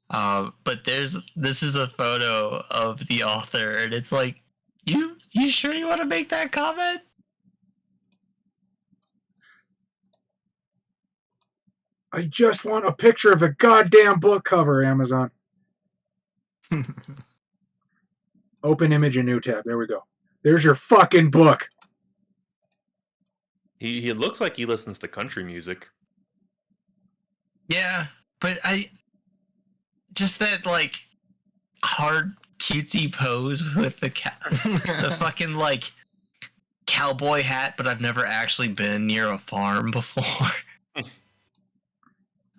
But this is a photo of the author, and it's like, you sure you want to make that comment? I just want a picture of a goddamn book cover, Amazon. Open image and new tab. There we go. There's your fucking book. He looks like he listens to country music. Yeah, but just that like hard cutesy pose with the the fucking like cowboy hat, but I've never actually been near a farm before.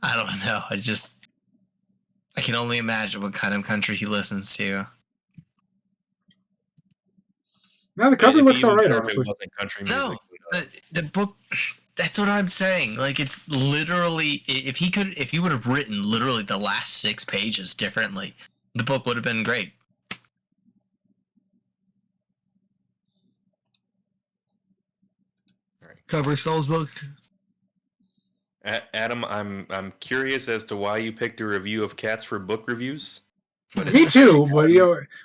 I don't know. I can only imagine what kind of country he listens to. Now the cover looks alright, honestly. Country No, music, the book. That's what I'm saying. Like it's literally, if he would have written literally the last 6 pages differently, the book would have been great. Cover Saul's book. Adam, I'm curious as to why you picked a review of Cats for book reviews. Me too, but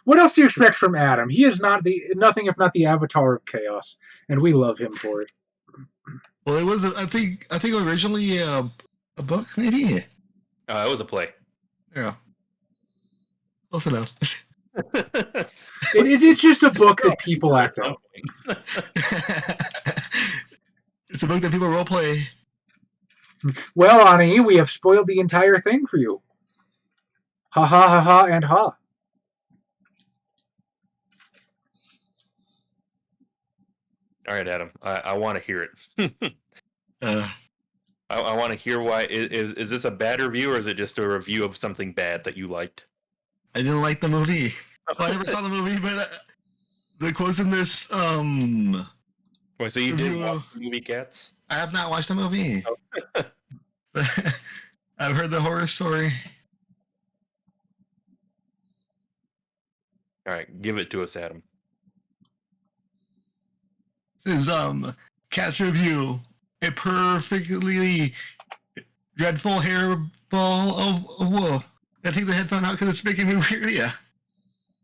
what else do you expect from Adam? He is nothing if not the avatar of chaos, and we love him for it. Well, it was I think originally a book, maybe. It was a play. Yeah. Close enough. It's just a book that people act out. It's a book that people roleplay. Well, Ani, we have spoiled the entire thing for you. Ha ha ha ha and ha. All right, Adam. I want to hear it. I want to hear why. Is this a bad review, or is it just a review of something bad that you liked? I didn't like the movie. Well, I never saw the movie, but the quotes in this. Wait, so you did watch the movie Cats? I have not watched the movie. Oh. I've heard the horror story. All right, give it to us, Adam. This is Cat's review. A perfectly dreadful hairball of woe. I take the headphone out because it's making me weird. Yeah.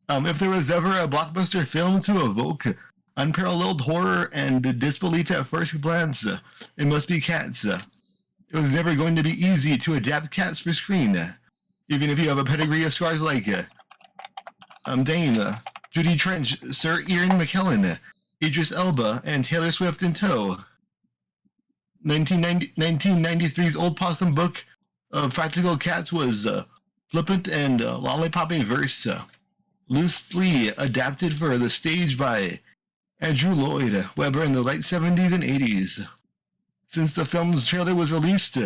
If there was ever a blockbuster film to evoke unparalleled horror and disbelief at first glance, it must be Cats. It was never going to be easy to adapt Cats for screen, even if you have a pedigree of stars like Dame, Judy Trench, Sir Ian McKellen, Idris Elba, and Taylor Swift in tow. 1993's Old Possum book of Practical Cats was flippant and lollipopping verse, loosely adapted for the stage by Andrew Lloyd Webber in the late 70s and 80s. Since the film's trailer was released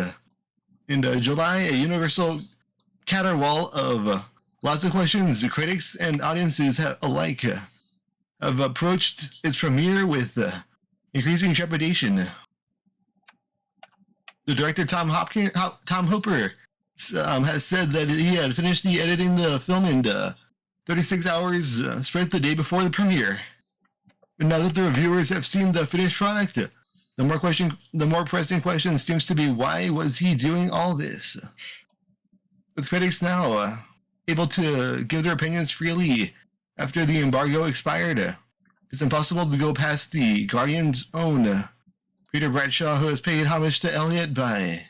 in July, a universal caterwaul of lots of questions critics and audiences alike have approached its premiere with increasing trepidation. The director Tom Hooper has said that he had finished editing the film in 36 hours, spread the day before the premiere. And now that the reviewers have seen the finished product, the more pressing question seems to be, why was he doing all this? With critics now able to give their opinions freely after the embargo expired, it's impossible to go past the Guardian's own Peter Bradshaw, who has paid homage to Elliot by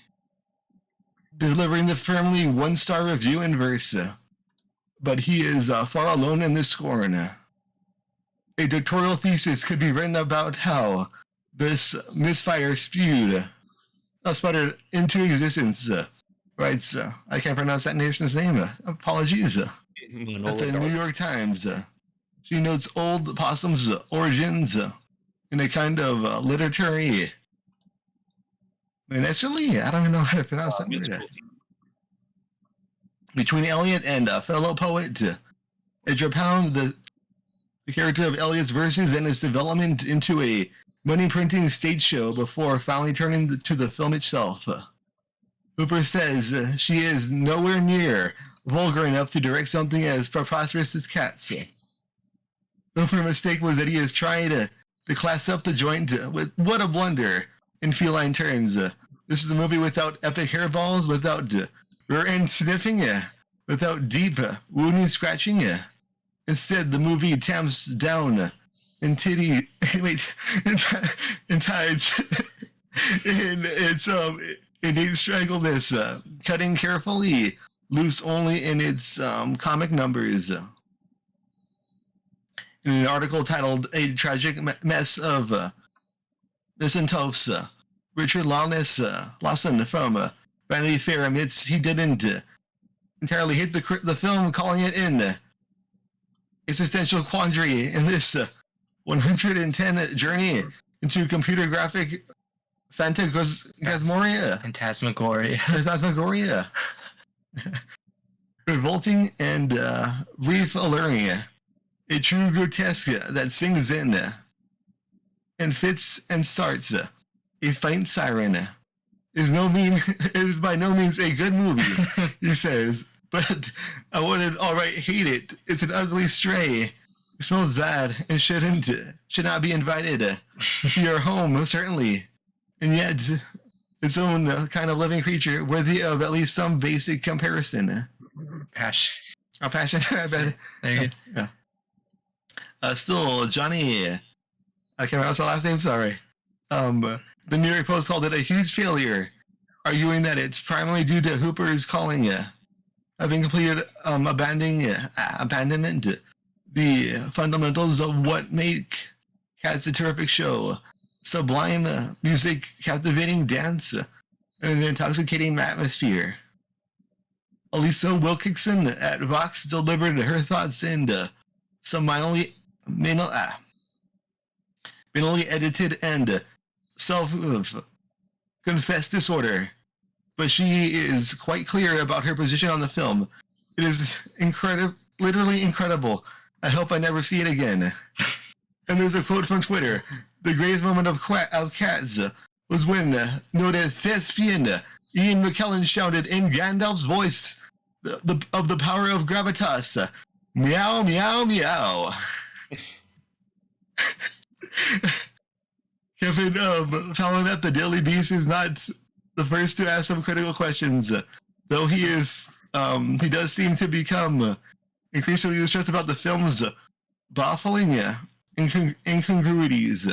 delivering the firmly one-star review in verse. But he is far alone in this scorn. A doctoral thesis could be written about how this misfire sputtered into existence, writes, I can't pronounce that nation's name, apologies, at the New York Times. She notes Old Possum's origins in a kind of literary minstrelsy. I don't even know how to pronounce that word. Between Eliot and fellow poet Edgar Pound, the character of Eliot's verses and its development into a money printing stage show before finally turning to the film itself. Hooper says she is nowhere near vulgar enough to direct something as preposterous as Cats. Hooper's mistake was that he is trying to class up the joint with what a blunder in feline terms. This is a movie without epic hairballs, without rear end sniffing, without deep wounding scratching. Instead, the movie tamps down in tides in its innate straggleness, cutting carefully, loose only in its comic numbers. In an article titled "A Tragic Mess of Misanthropes," Richard Lawson from Vanity Fair admits he didn't entirely hate the film, calling it an existential quandary in this 110 journey into computer graphic phantasmagoria. Revolting and brief alluring. A true grotesque that sings in and fits and starts a faint siren. It is by no means a good movie, he says, but I wouldn't outright hate it. It's an ugly stray. It smells bad and should not be invited to your home, certainly. And yet, its own kind of living creature, worthy of at least some basic comparison. Passion. Oh, passion. I bet. There you go. Yeah. Still, Johnny, I can't pronounce the last name, sorry. The New York Post called it a huge failure, arguing that it's primarily due to Hooper's calling, having completed abandonment, the fundamentals of what make Cats a terrific show: sublime music, captivating dance, and an intoxicating atmosphere. Elisa Wilkinson at Vox delivered her thoughts in some minimally edited and self-confessed disorder, but she is quite clear about her position on the film. It is literally incredible. I hope I never see it again. And there's a quote from Twitter: "The greatest moment of Cats was when noted thespian Ian McKellen shouted in Gandalf's voice of the power of gravitas, meow, meow, meow." Kevin Fallon at the Daily Beast is not the first to ask some critical questions, though he does seem to become increasingly distressed about the film's baffling incongruities.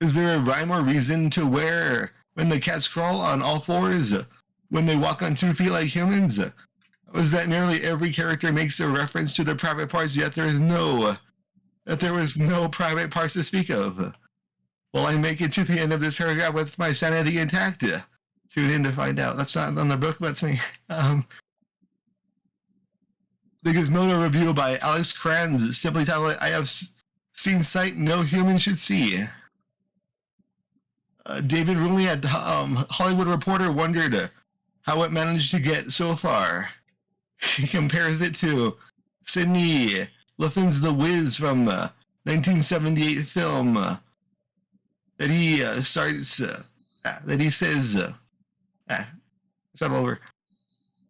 Is there a rhyme or reason to where when the cats crawl on all fours, when they walk on 2 feet like humans? Was that nearly every character makes a reference to their private parts, yet there is no that there was no private parts to speak of. Will I make it to the end of this paragraph with my sanity intact? Tune in to find out. That's not on the book, but it's me. The Gizmodo review by Alex Kranz, simply titled, I have seen sight no human should see. David Rooney at Hollywood Reporter wondered how it managed to get so far. He compares it to Sidney Luffen's The Wiz from 1978 film that he starts that he says start over.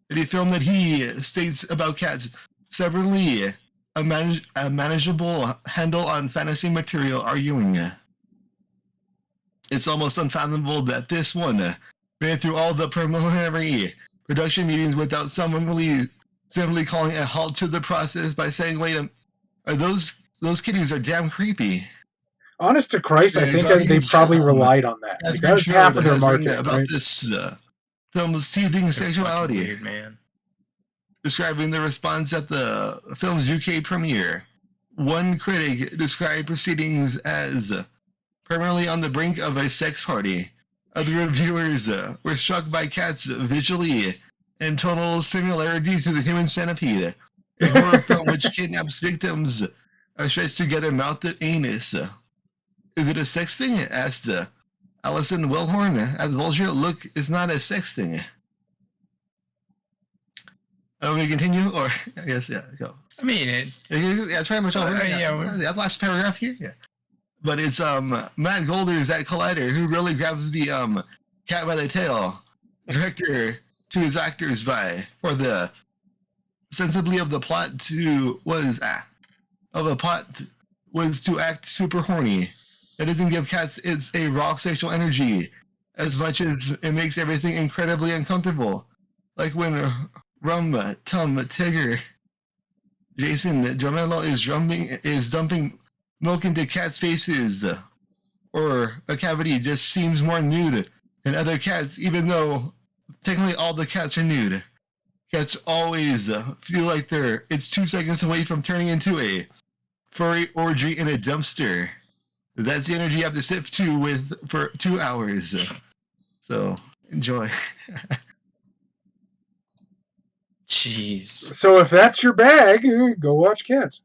That he filmed that he states about cats severally a manageable handle on fantasy material, arguing it's almost unfathomable that this one made it through all the preliminary production meetings without someone really simply calling a halt to the process by saying, "Wait, those kitties are damn creepy." Honest to Christ, I think they probably relied on that. Like, that was half of their market, about right? this film's teething sexuality. Weird, man. Describing the response at the film's UK premiere, one critic described proceedings as permanently on the brink of a sex party. Other reviewers were struck by cats visually in total similarity to the human centipede, a horror film which kidnaps victims stretched together mouth and anus. Is it a sex thing? Asked Alison Wellhorn as Vulture. Look, it's not a sex thing. Are we going to continue? Or, I guess, yeah, go. I mean, it's pretty much over. That last paragraph here, yeah. But it's Matt Golders at Collider who really grabs the cat by the tail. Director to his actors for the sensibly of the plot was to act super horny. That doesn't give cats a raw sexual energy as much as it makes everything incredibly uncomfortable. Like when Rum Tum Tigger Jason Jomello is dumping milk into cats' faces, or a cavity just seems more nude than other cats, even though technically all the cats are nude. Cats always feel like it's 2 seconds away from turning into a furry orgy in a dumpster. That's the energy you have to sit for 2 hours. So enjoy. jeez. So if that's your bag, go watch Cats.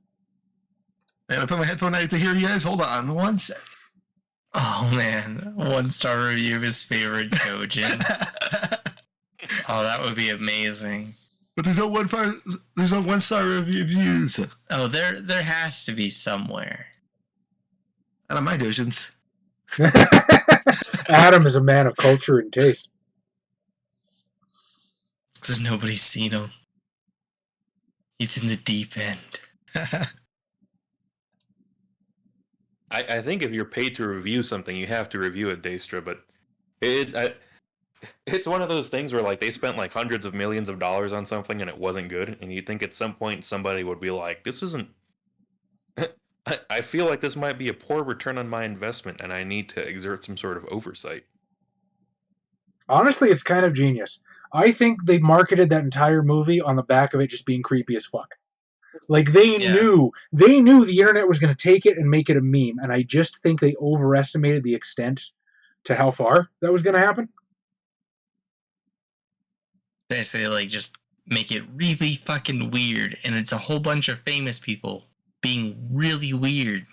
I gotta put my headphone out to hear you guys. Hold on one sec. Oh man, 1-star review of his favorite Kojin. Oh, that would be amazing. But there's no 1-star reviews. Oh, there has to be somewhere. Out of my dojins. Adam is a man of culture and taste. Because nobody's seen him. He's in the deep end. I think if you're paid to review something, you have to review it, Daestra. But it's one of those things where like they spent like hundreds of millions of dollars on something and it wasn't good, and you think at some point somebody would be like, "This isn't." I feel like this might be a poor return on my investment, and I need to exert some sort of oversight. Honestly, it's kind of genius. I think they marketed that entire movie on the back of it just being creepy as fuck. Like they knew the internet was going to take it and make it a meme, and I just think they overestimated the extent to how far that was going to happen. Basically, like, just make it really fucking weird, and it's a whole bunch of famous people being really weird.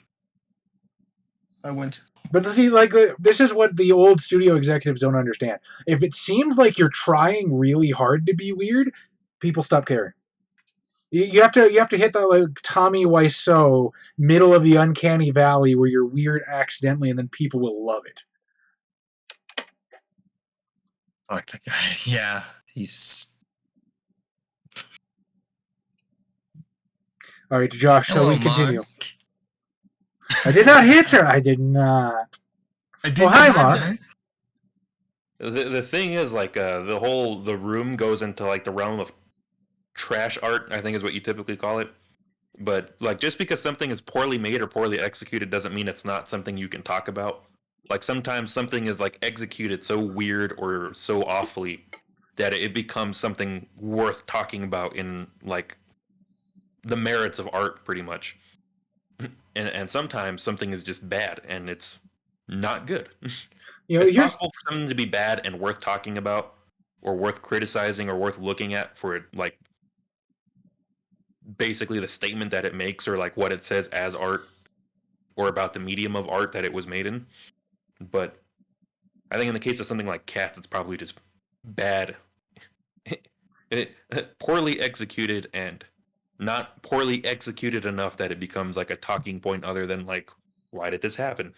But see, like, this is what the old studio executives don't understand. If it seems like you're trying really hard to be weird, people stop caring. You have to hit the like Tommy Wiseau middle of the uncanny valley where you're weird accidentally, and then people will love it. Fuck that guy. Yeah, he's. All right, Josh. Hello, so we continue. Mark. I did not hit her. I did not. Hi, Mark. The thing is, like, the room goes into like the realm of trash art, I think is what you typically call it. But like, just because something is poorly made or poorly executed doesn't mean it's not something you can talk about. Like sometimes something is like executed so weird or so awfully that it becomes something worth talking about in like the merits of art, pretty much. and sometimes something is just bad and it's not good. You know, It's here's possible for something to be bad and worth talking about, or worth criticizing, or worth looking at for it, like basically the statement that it makes, or like what it says as art, or about the medium of art that it was made in. But I think in the case of something like Cats, it's probably just bad, poorly executed, and not poorly executed enough that it becomes like a talking point other than like, why did this happen?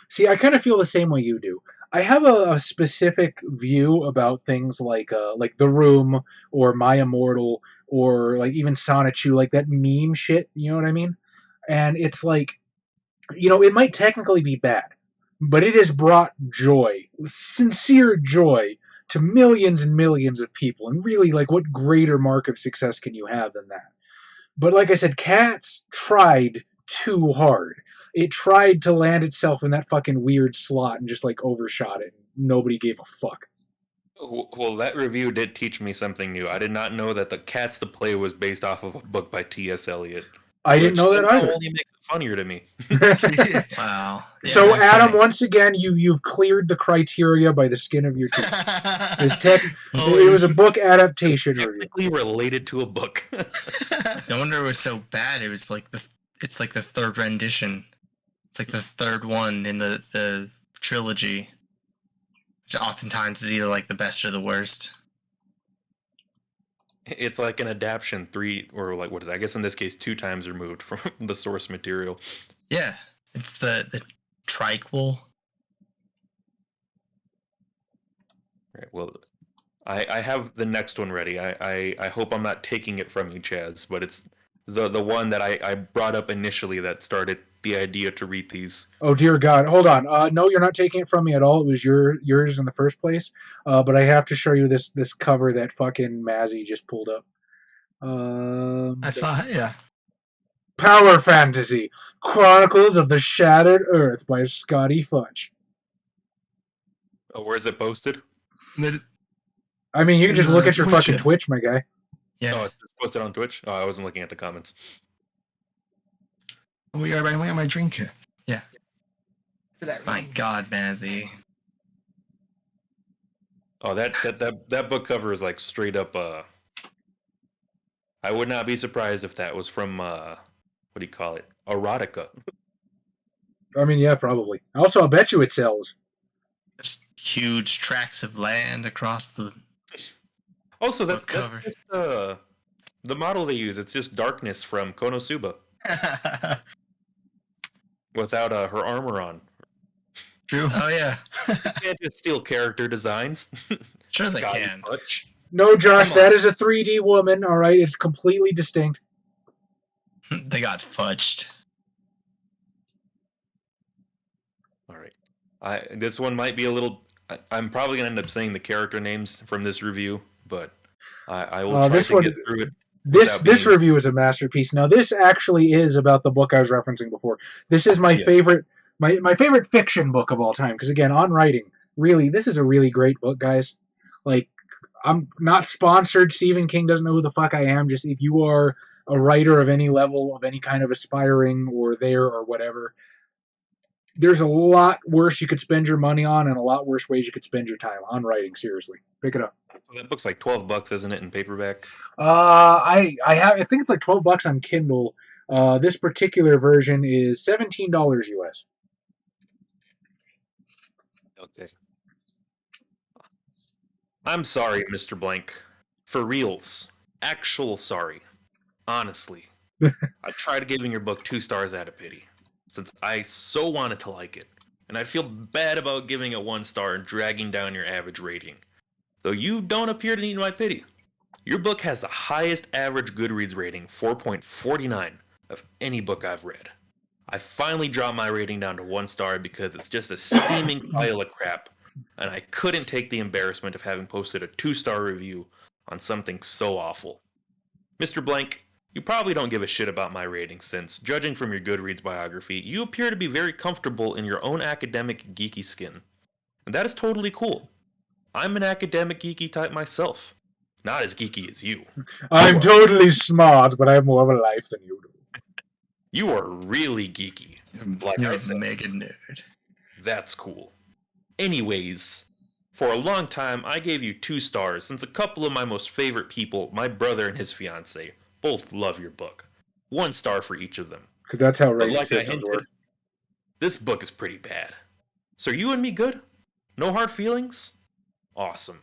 See, I kind of feel the same way you do. I have a specific view about things like The Room or My Immortal or like even Sonichu, like that meme shit. You know what I mean? And it's like, you know, it might technically be bad, but it has brought joy, sincere joy, to millions and millions of people. And really, like, what greater mark of success can you have than that? But like I said, Cats tried too hard. It tried to land itself in that fucking weird slot and just like overshot it. Nobody gave a fuck. Well, that review did teach me something new. I did not know that the Cats the Play was based off of a book by T.S. Eliot. I didn't know that somehow either. Only makes it funnier to me. Wow. So, Yeah, Adam, okay. once again, you've cleared the criteria by the skin of your teeth. Oh, It was a book adaptation review. Technically related to a book. No wonder it was so bad. It was like it's like the third rendition. It's like the third one in the trilogy, which oftentimes is either like the best or the worst. It's like an adaptation 3, or like what is it? I guess in this case 2 times removed from the source material. Yeah, it's the triquel. Right. Well, I have the next one ready. I hope I'm not taking it from you, Chaz, but it's the one that I brought up initially that started the idea to read these. Oh dear God! Hold on. No, you're not taking it from me at all. It was yours in the first place. But I have to show you this cover that fucking Mazzy just pulled up. I saw it, yeah. Power Fantasy: Chronicles of the Shattered Earth by Scotty Fudge. Oh, where is it posted? I mean, you can just look at your Twitch, fucking yeah. Twitch, my guy. Yeah. Oh, it's posted on Twitch? Oh, I wasn't looking at the comments. We got my drink here. Yeah. That My God, Mazzy. Oh, that book cover is like straight up. I would not be surprised if that was from what do you call it? Erotica. I mean, yeah, probably. Also, I bet you it sells. Just huge tracts of land across the. Also, that's Book cover. just the model they use. It's just Darkness from Konosuba without her armor on. True. Oh yeah, You can't just steal character designs. sure they Scotty can. Fudge. No, Josh, Come on. that is a 3D woman. All right, it's completely distinct. They got fudged. All right. This one might be a little. I'm probably gonna end up saying the character names from this review, but I will try this to one- get through it. This without being- review is a masterpiece. Now, this actually is about the book I was referencing before. This is my Yeah. favorite, my favorite fiction book of all time. Because again, on writing, really, this is a really great book, guys. Like, I'm not sponsored. Stephen King doesn't know who the fuck I am. Just if you are a writer of any level, of any kind of aspiring or there or whatever, there's a lot worse you could spend your money on, and a lot worse ways you could spend your time on writing. Seriously, pick it up. That book's like $12, isn't it, in paperback? I think it's like $12 on Kindle. This particular version is $17 US. Okay. I'm sorry, Mr. Blank. For reals. Actual sorry. Honestly. I tried giving your book 2 stars out of pity, since I so wanted to like it. And I feel bad about giving it 1 star and dragging down your average rating. Though you don't appear to need my pity. Your book has the highest average Goodreads rating, 4.49, of any book I've read. I finally dropped my rating down to 1 star because it's just a steaming pile of crap, and I couldn't take the embarrassment of having posted a 2-star review on something so awful. Mr. Blank, you probably don't give a shit about my rating since, judging from your Goodreads biography, you appear to be very comfortable in your own academic geeky skin. And that is totally cool. I'm an academic geeky type myself. Not as geeky as you. I'm totally smart, but I have more of a life than you do. You are really geeky. Like You're I a said. mega nerd. That's cool. Anyways, for a long time, I gave you 2 stars since a couple of my most favorite people, my brother and his fiance, both love your book. 1 star for each of them. Because that's how But rating like I systems hinted, work. this book is pretty bad. So are you and me good? No hard feelings? Awesome.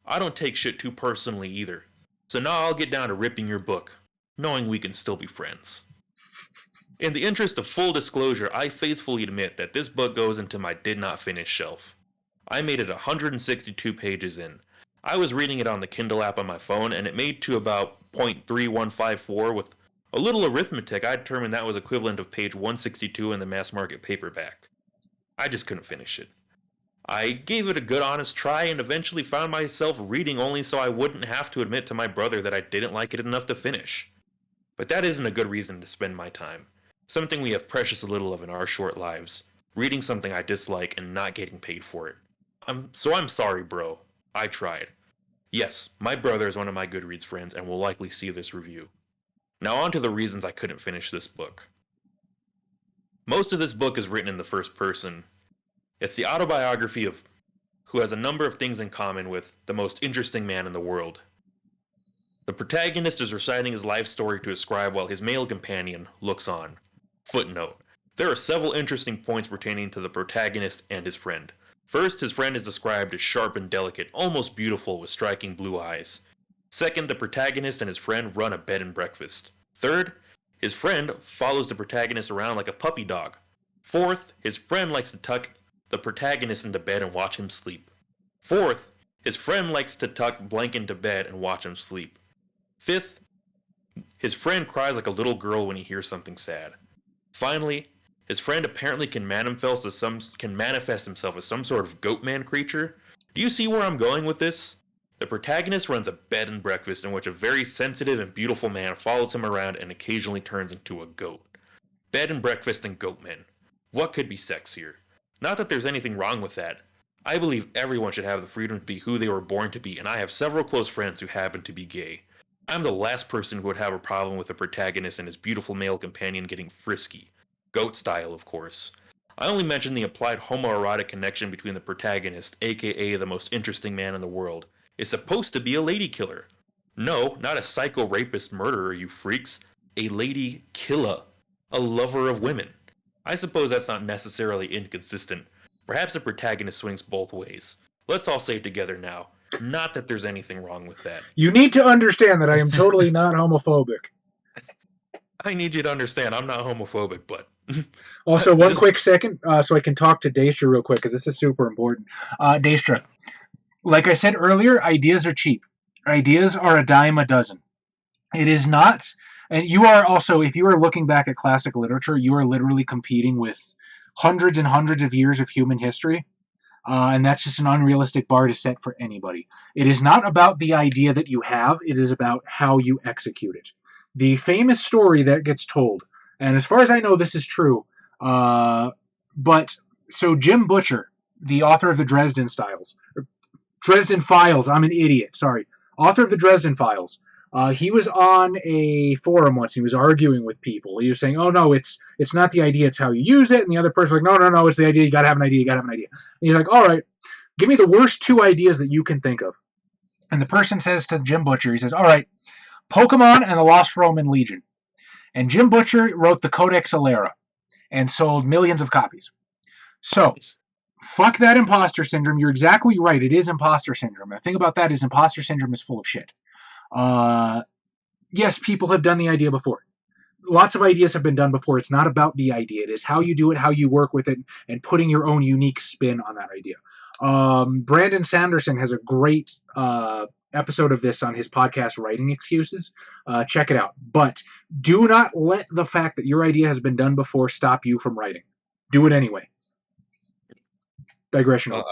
I don't take shit too personally either. So now I'll get down to ripping your book, knowing we can still be friends. In the interest of full disclosure, I faithfully admit that this book goes into my did not finish shelf. I made it 162 pages in. I was reading it on the Kindle app on my phone, and it made to about 0.3154 with a little arithmetic. I determined that was equivalent of page 162 in the mass market paperback. I just couldn't finish it. I gave it a good honest try and eventually found myself reading only so I wouldn't have to admit to my brother that I didn't like it enough to finish. But that isn't a good reason to spend my time. Something we have precious little of in our short lives. Reading something I dislike and not getting paid for it. I'm sorry, bro. I tried. Yes, my brother is one of my Goodreads friends and will likely see this review. Now on to the reasons I couldn't finish this book. Most of this book is written in the first person. It's the autobiography of who has a number of things in common with the most interesting man in the world. The protagonist is reciting his life story to a scribe while his male companion looks on. Footnote. There are several interesting points pertaining to the protagonist and his friend. First, his friend is described as sharp and delicate, almost beautiful with striking blue eyes. Second, the protagonist and his friend run a bed and breakfast. Third, his friend follows the protagonist around like a puppy dog. Fourth, his friend likes to tuck the protagonist into bed and watch him sleep. Fourth, his friend likes to tuck Blank into bed and watch him sleep. Fifth, his friend cries like a little girl when he hears something sad. Finally, his friend apparently can manifest himself as some sort of goat-man creature. Do you see where I'm going with this? The protagonist runs a bed and breakfast in which a very sensitive and beautiful man follows him around and occasionally turns into a goat. Bed and breakfast and goatmen. What could be sexier? Not that there's anything wrong with that. I believe everyone should have the freedom to be who they were born to be, and I have several close friends who happen to be gay. I'm the last person who would have a problem with the protagonist and his beautiful male companion getting frisky. Goat style, of course. I only mention the implied homoerotic connection between the protagonist, aka the most interesting man in the world, is supposed to be a lady killer. No, not a psycho rapist murderer, you freaks. A lady killer. A lover of women. I suppose that's not necessarily inconsistent. Perhaps the protagonist swings both ways. Let's all say it together now. Not that there's anything wrong with that. You need to understand that I am totally not homophobic. I need you to understand I'm not homophobic, but... Also, one quick second, so I can talk to Daestra real quick, because this is super important. Daestra, like I said earlier, ideas are cheap. Ideas are a dime a dozen. It is not... And you are also, if you are looking back at classic literature, you are literally competing with hundreds and hundreds of years of human history. And that's just an unrealistic bar to set for anybody. It is not about the idea that you have, it is about how you execute it. The famous story that gets told, and as far as I know, this is true, but so Jim Butcher, the author of the Dresden Files, I'm an idiot, sorry. Author of the Dresden Files, he was on a forum once. He was arguing with people. He was saying, "Oh no, it's not the idea; it's how you use it." And the other person was like, "No, it's the idea. You gotta have an idea. You gotta have an idea." And he's like, "All right, give me the worst 2 ideas that you can think of." And the person says to Jim Butcher, he says, "All right, Pokemon and the Lost Roman Legion." And Jim Butcher wrote the Codex Alera and sold millions of copies. So, fuck that imposter syndrome. You're exactly right. It is imposter syndrome. The thing about that is imposter syndrome is full of shit. Yes, people have done the idea before. Lots of ideas have been done before. It's not about the idea. It is how you do it, how you work with it, and putting your own unique spin on that idea. Brandon Sanderson has a great episode of this on his podcast, Writing Excuses. Check it out. But do not let the fact that your idea has been done before stop you from writing. Do it anyway. Digression.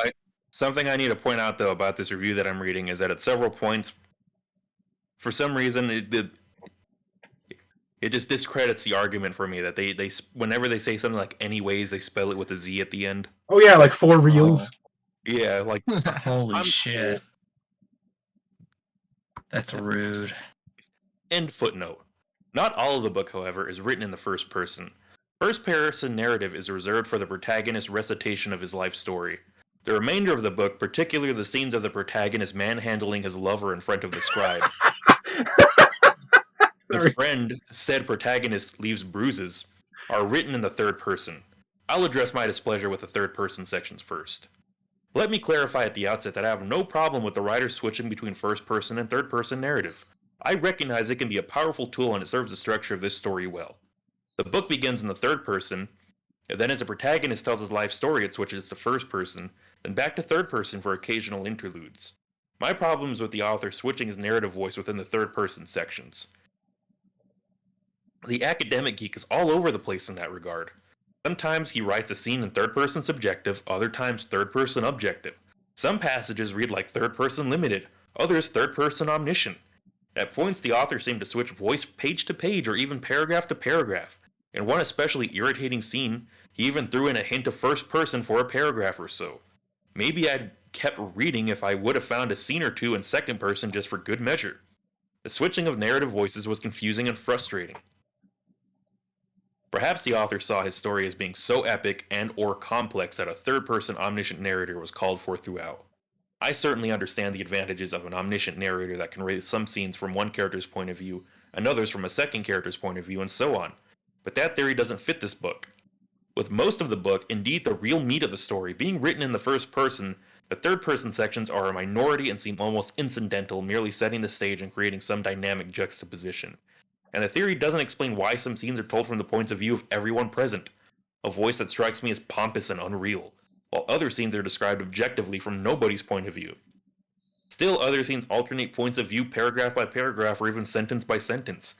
Something I need to point out, though, about this review that I'm reading is that at several points, for some reason, it just discredits the argument for me that they whenever they say something like anyways, they spell it with a Z at the end. Oh yeah, like 4 reels. Yeah, like holy shit. That's rude. End footnote. Not all of the book, however, is written in the first person. First-person narrative is reserved for the protagonist's recitation of his life story. The remainder of the book, particularly the scenes of the protagonist manhandling his lover in front of the scribe, the friend said protagonist leaves bruises, are written in the third person. I'll address my displeasure with the third person sections first. Let me clarify at the outset that I have no problem with the writer switching between first person and third person narrative. I recognize it can be a powerful tool and it serves the structure of this story well. The book begins in the third person, and then as the protagonist tells his life story it switches to first person, then back to third person for occasional interludes. My problem is with the author switching his narrative voice within the third person sections. The academic geek is all over the place in that regard. Sometimes he writes a scene in third person subjective, other times third person objective. Some passages read like third person limited, others third person omniscient. At points the author seemed to switch voice page to page or even paragraph to paragraph. In one especially irritating scene, he even threw in a hint of first person for a paragraph or so. Maybe I'd kept reading if I would have found a scene or two in second person just for good measure. The switching of narrative voices was confusing and frustrating. Perhaps the author saw his story as being so epic and or complex that a third-person omniscient narrator was called for throughout. I certainly understand the advantages of an omniscient narrator that can raise some scenes from one character's point of view and others from a second character's point of view and so on, but that theory doesn't fit this book. With most of the book, indeed the real meat of the story, being written in the first person, the third-person sections are a minority and seem almost incidental, merely setting the stage and creating some dynamic juxtaposition. And the theory doesn't explain why some scenes are told from the points of view of everyone present, a voice that strikes me as pompous and unreal, while other scenes are described objectively from nobody's point of view. Still, other scenes alternate points of view paragraph by paragraph or even sentence by sentence,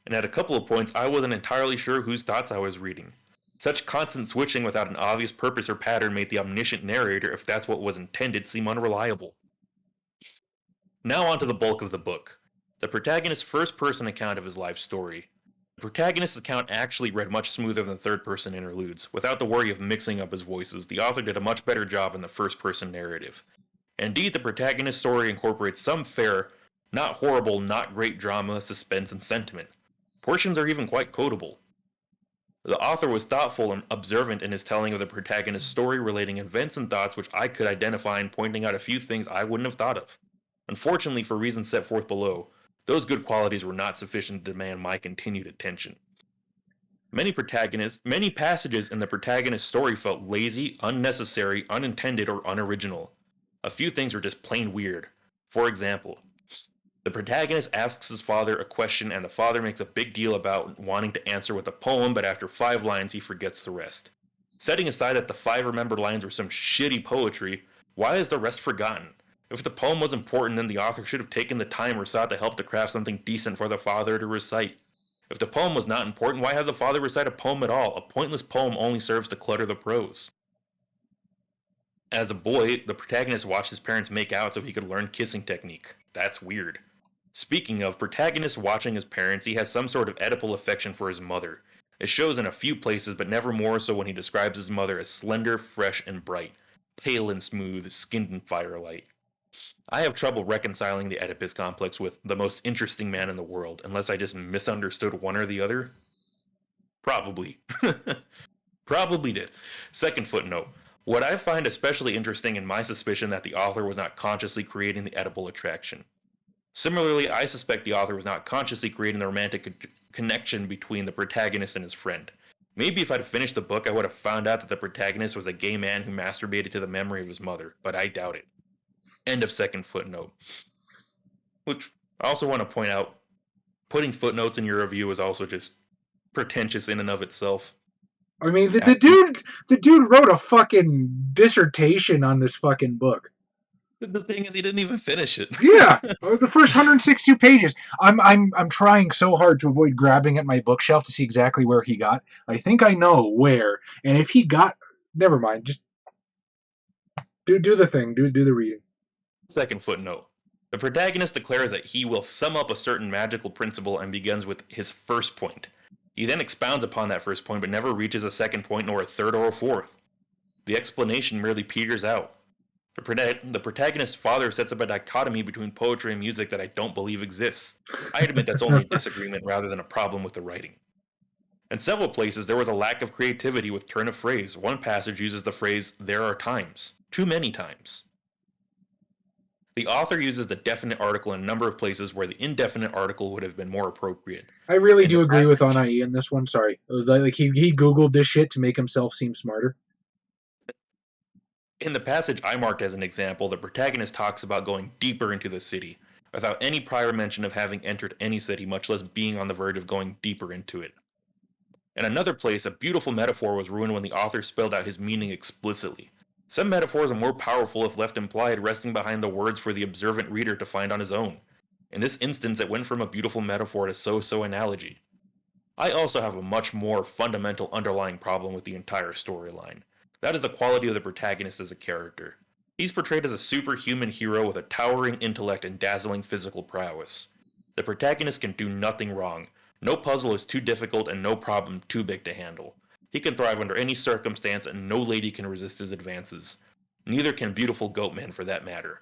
and at a couple of points I wasn't entirely sure whose thoughts I was reading. Such constant switching without an obvious purpose or pattern made the omniscient narrator, if that's what was intended, seem unreliable. Now on to the bulk of the book. The protagonist's first-person account of his life story. The protagonist's account actually read much smoother than third-person interludes. Without the worry of mixing up his voices, the author did a much better job in the first-person narrative. Indeed, the protagonist's story incorporates some fair, not horrible, not great drama, suspense, and sentiment. Portions are even quite quotable. The author was thoughtful and observant in his telling of the protagonist's story, relating events and thoughts which I could identify and pointing out a few things I wouldn't have thought of. Unfortunately, for reasons set forth below, those good qualities were not sufficient to demand my continued attention. Many passages in the protagonist's story felt lazy, unnecessary, unintended, or unoriginal. A few things were just plain weird. For example, the protagonist asks his father a question and the father makes a big deal about wanting to answer with a poem, but after 5 lines he forgets the rest. Setting aside that the 5 remembered lines were some shitty poetry, why is the rest forgotten? If the poem was important, then the author should have taken the time or sought the help to craft something decent for the father to recite. If the poem was not important, why have the father recite a poem at all? A pointless poem only serves to clutter the prose. As a boy, the protagonist watched his parents make out so he could learn kissing technique. That's weird. Speaking of protagonist watching his parents, he has some sort of Oedipal affection for his mother. It shows in a few places, but never more so when he describes his mother as slender, fresh, and bright, pale and smooth, skinned in firelight. I have trouble reconciling the Oedipus complex with the most interesting man in the world, unless I just misunderstood one or the other. Probably. Probably did. Second footnote. What I find especially interesting in my suspicion that the author was not consciously creating the Oedipal attraction. Similarly, I suspect the author was not consciously creating the romantic connection between the protagonist and his friend. Maybe if I'd finished the book, I would have found out that the protagonist was a gay man who masturbated to the memory of his mother, but I doubt it. End of second footnote. Which I also want to point out, putting footnotes in your review is also just pretentious in and of itself. I mean, the dude wrote a fucking dissertation on this fucking book. The thing is, he didn't even finish it. Yeah, the first 162 pages. I'm trying so hard to avoid grabbing at my bookshelf to see exactly where he got. I think I know where, and if he got, never mind. Just do the thing. Do the reading. Second footnote. The protagonist declares that he will sum up a certain magical principle and begins with his first point. He then expounds upon that first point but never reaches a second point nor a third or a fourth. The explanation merely peters out. The protagonist's father sets up a dichotomy between poetry and music that I don't believe exists. I admit that's only a disagreement rather than a problem with the writing. In several places, there was a lack of creativity with turn of phrase. One passage uses the phrase, "there are times," too many times. The author uses the definite article in a number of places where the indefinite article would have been more appropriate. I really do agree with Anai in this one. Sorry, it was like he googled this shit to make himself seem smarter. In the passage I marked as an example, the protagonist talks about going deeper into the city, without any prior mention of having entered any city, much less being on the verge of going deeper into it. In another place, a beautiful metaphor was ruined when the author spelled out his meaning explicitly. Some metaphors are more powerful if left implied, resting behind the words for the observant reader to find on his own. In this instance, it went from a beautiful metaphor to so-so analogy. I also have a much more fundamental underlying problem with the entire storyline. That is the quality of the protagonist as a character. He's portrayed as a superhuman hero with a towering intellect and dazzling physical prowess. The protagonist can do nothing wrong. No puzzle is too difficult and no problem too big to handle. He can thrive under any circumstance and no lady can resist his advances. Neither can beautiful Goatman for that matter.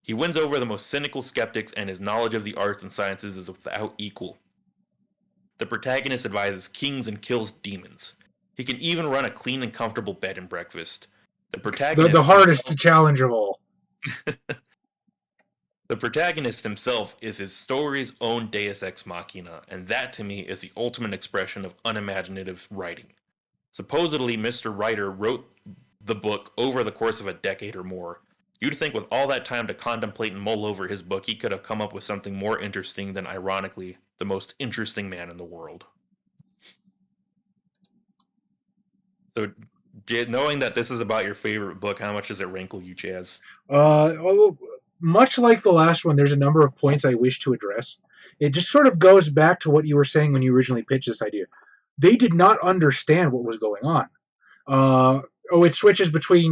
He wins over the most cynical skeptics and his knowledge of the arts and sciences is without equal. The protagonist advises kings and kills demons. He can even run a clean and comfortable bed and breakfast. The protagonist the hardest challenge of all. The protagonist himself is his story's own deus ex machina, and that to me is the ultimate expression of unimaginative writing. Supposedly, Mr. Writer wrote the book over the course of a decade or more. You'd think with all that time to contemplate and mull over his book, he could have come up with something more interesting than, ironically, the most interesting man in the world. So, knowing that this is about your favorite book, how much does it rankle you, Chaz? Much like the last one, there's a number of points I wish to address. It just sort of goes back to what you were saying when you originally pitched this idea. They did not understand what was going on. It switches between,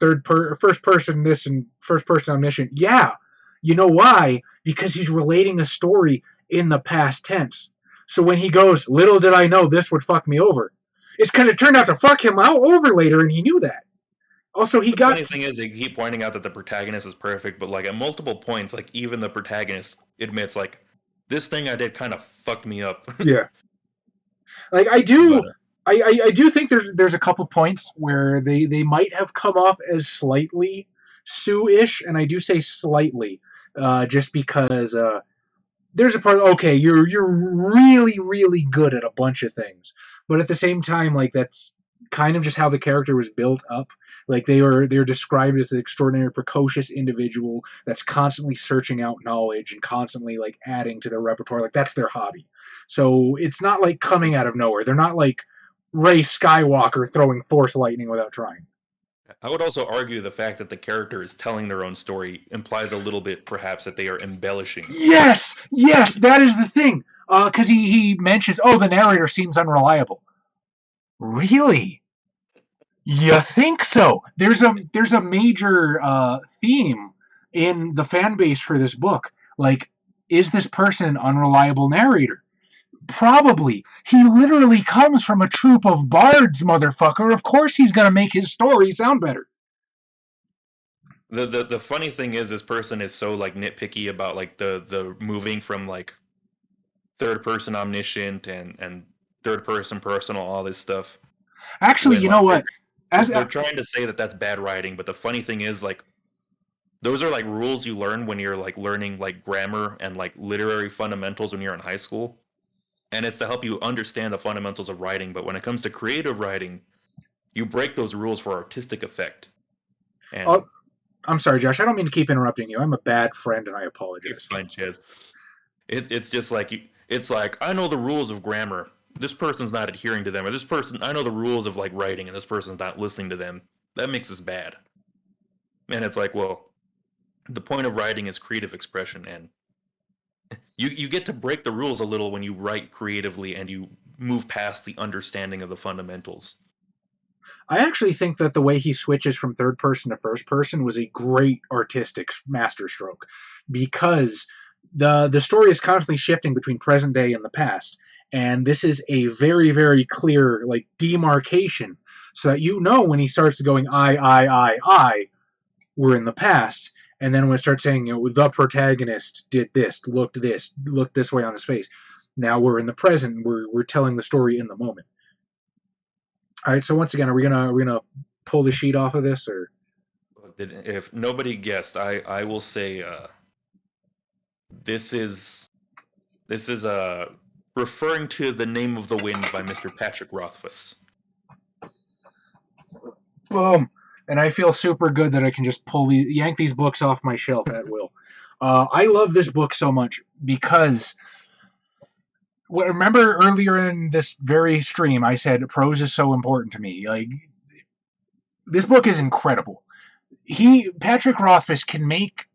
first person this and first person omniscient. Yeah. You know why? Because he's relating a story in the past tense. So when he goes, little did I know this would fuck me over, it's because it turned out to fuck him over later, and he knew that. Also, the funny thing is, they keep pointing out that the protagonist is perfect, but at multiple points, even the protagonist admits, this thing I did kind of fucked me up. Yeah. I do think there's a couple points where they might have come off as slightly Sue-ish, and I do say slightly, just because there's a part. Okay, you're really really good at a bunch of things, but at the same time, that's kind of just how the character was built up. They're described as an extraordinary precocious individual that's constantly searching out knowledge and constantly adding to their repertoire. That's their hobby. So it's not coming out of nowhere. They're not like Rey Skywalker throwing force lightning without trying. I would also argue the fact that the character is telling their own story implies a little bit, perhaps, that they are embellishing. Yes, that is the thing. Because he mentions, the narrator seems unreliable. Really? You think so? There's a major theme in the fan base for this book. Is this person an unreliable narrator? Probably. He literally comes from a troupe of bards, motherfucker. Of course he's gonna make his story sound better. The funny thing is, this person is so nitpicky about the moving from third person omniscient and third person personal, all this stuff. Actually, you know what? They're trying to say that that's bad writing, but the funny thing is, those are rules you learn when you're learning grammar and literary fundamentals when you're in high school, and it's to help you understand the fundamentals of writing. But when it comes to creative writing, you break those rules for artistic effect. And I'm sorry, Josh. I don't mean to keep interrupting you. I'm a bad friend, and I apologize. It's fine, Chaz. It's just it's I know the rules of grammar. This person's not adhering to them, or this person, I know the rules of writing, and this person's not listening to them. That makes us bad. And it's well, the point of writing is creative expression, and you get to break the rules a little when you write creatively and you move past the understanding of the fundamentals. I actually think that the way he switches from third person to first person was a great artistic masterstroke, because the story is constantly shifting between present day and the past. And this is a very, very clear demarcation, so that when he starts going I, we're in the past. And then when it starts saying, the protagonist did this, looked this way on his face. Now we're in the present. We're telling the story in the moment. All right. So once again, are we gonna pull the sheet off of this, or If nobody guessed, I will say this is referring to The Name of the Wind by Mr. Patrick Rothfuss. boom? And I feel super good that I can just yank these books off my shelf at will. I love this book so much because, remember earlier in this very stream, I said prose is so important to me. Like, this book is incredible. Patrick Rothfuss can make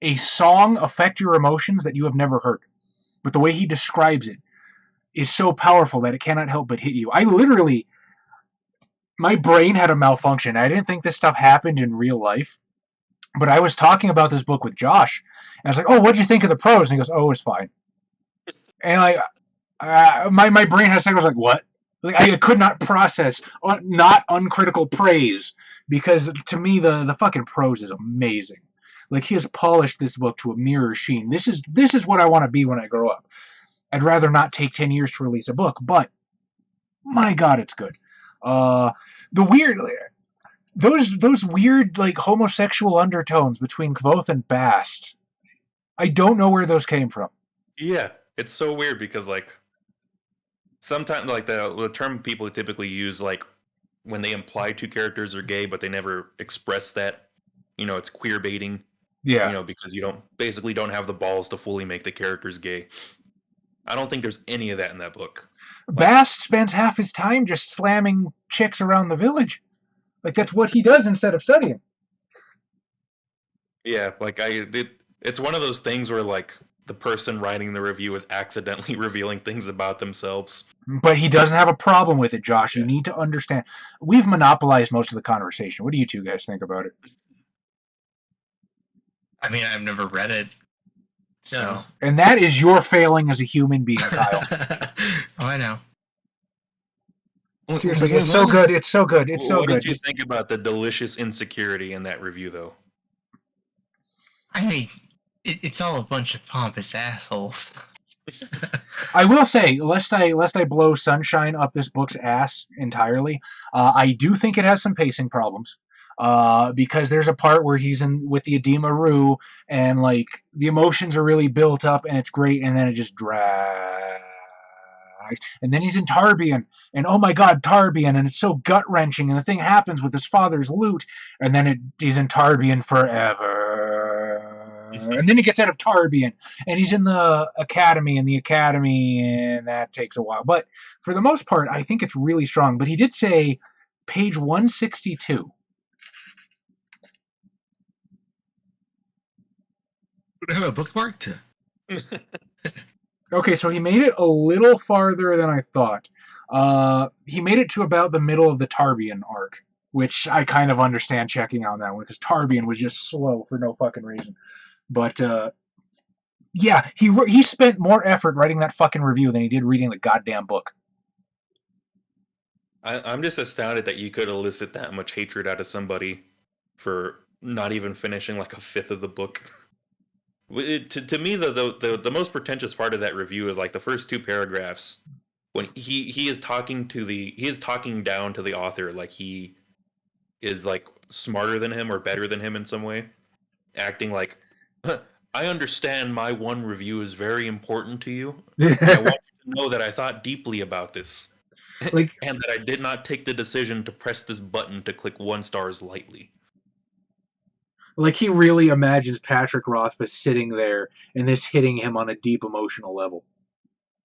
a song affect your emotions that you have never heard. But the way he describes it is so powerful that it cannot help but hit you. My brain had a malfunction. I didn't think this stuff happened in real life. But I was talking about this book with Josh. And I was like, oh, what'd you think of the prose? And he goes, oh, it's fine. And my brain had a second. I was like, what? Like, I could not process not uncritical praise, because to me the fucking prose is amazing. Like, he has polished this book to a mirror sheen. This is what I want to be when I grow up. I'd rather not take 10 years to release a book, but my God, it's good. Those weird, like, homosexual undertones between Kvothe and Bast, I don't know where those came from. Yeah, it's so weird because, like, sometimes, like, the term people typically use, like, when they imply two characters are gay, but they never express that, it's queer baiting. Yeah. Because you don't have the balls to fully make the characters gay. I don't think there's any of that in that book. Bast spends half his time just slamming chicks around the village. Like, that's what he does instead of studying. Yeah, like, it's one of those things where, like, the person writing the review is accidentally revealing things about themselves. But he doesn't have a problem with it, Josh. You need to understand. We've monopolized most of the conversation. What do you two guys think about it? I mean, I've never read it. So. No. And that is your failing as a human being, Kyle. Oh, I know. Seriously, it's so good. It's so good. It's so good. What good. did you think about the delicious insecurity in that review, though? I mean, it's all a bunch of pompous assholes. I will say, lest I blow sunshine up this book's ass entirely, I do think it has some pacing problems. Because there's a part where he's in with the Edema Rue, and, like, the emotions are really built up, and it's great, and then it just drags. And then he's in Tarbian, and oh my God, Tarbian, and it's so gut-wrenching, and the thing happens with his father's loot, and then he's in Tarbian forever. And then he gets out of Tarbian, and he's in the academy, and that takes a while. But for the most part, I think it's really strong. But he did say page 162. Would I have a bookmark to? Okay, so he made it a little farther than I thought. He made it to about the middle of the Tarbian arc, which I kind of understand checking on that one, because Tarbian was just slow for no fucking reason. But, yeah, he spent more effort writing that fucking review than he did reading the goddamn book. I'm just astounded that you could elicit that much hatred out of somebody for not even finishing, like, a fifth of the book. To me, the most pretentious part of that review is, like, the first two paragraphs, when he is talking down to the author, like he is, like, smarter than him or better than him in some way, acting like, I understand my one review is very important to you. And I want you to know that I thought deeply about this, Like, and that I did not take the decision to press this button to click 1 stars lightly. Like, he really imagines Patrick Rothfuss sitting there and this hitting him on a deep emotional level.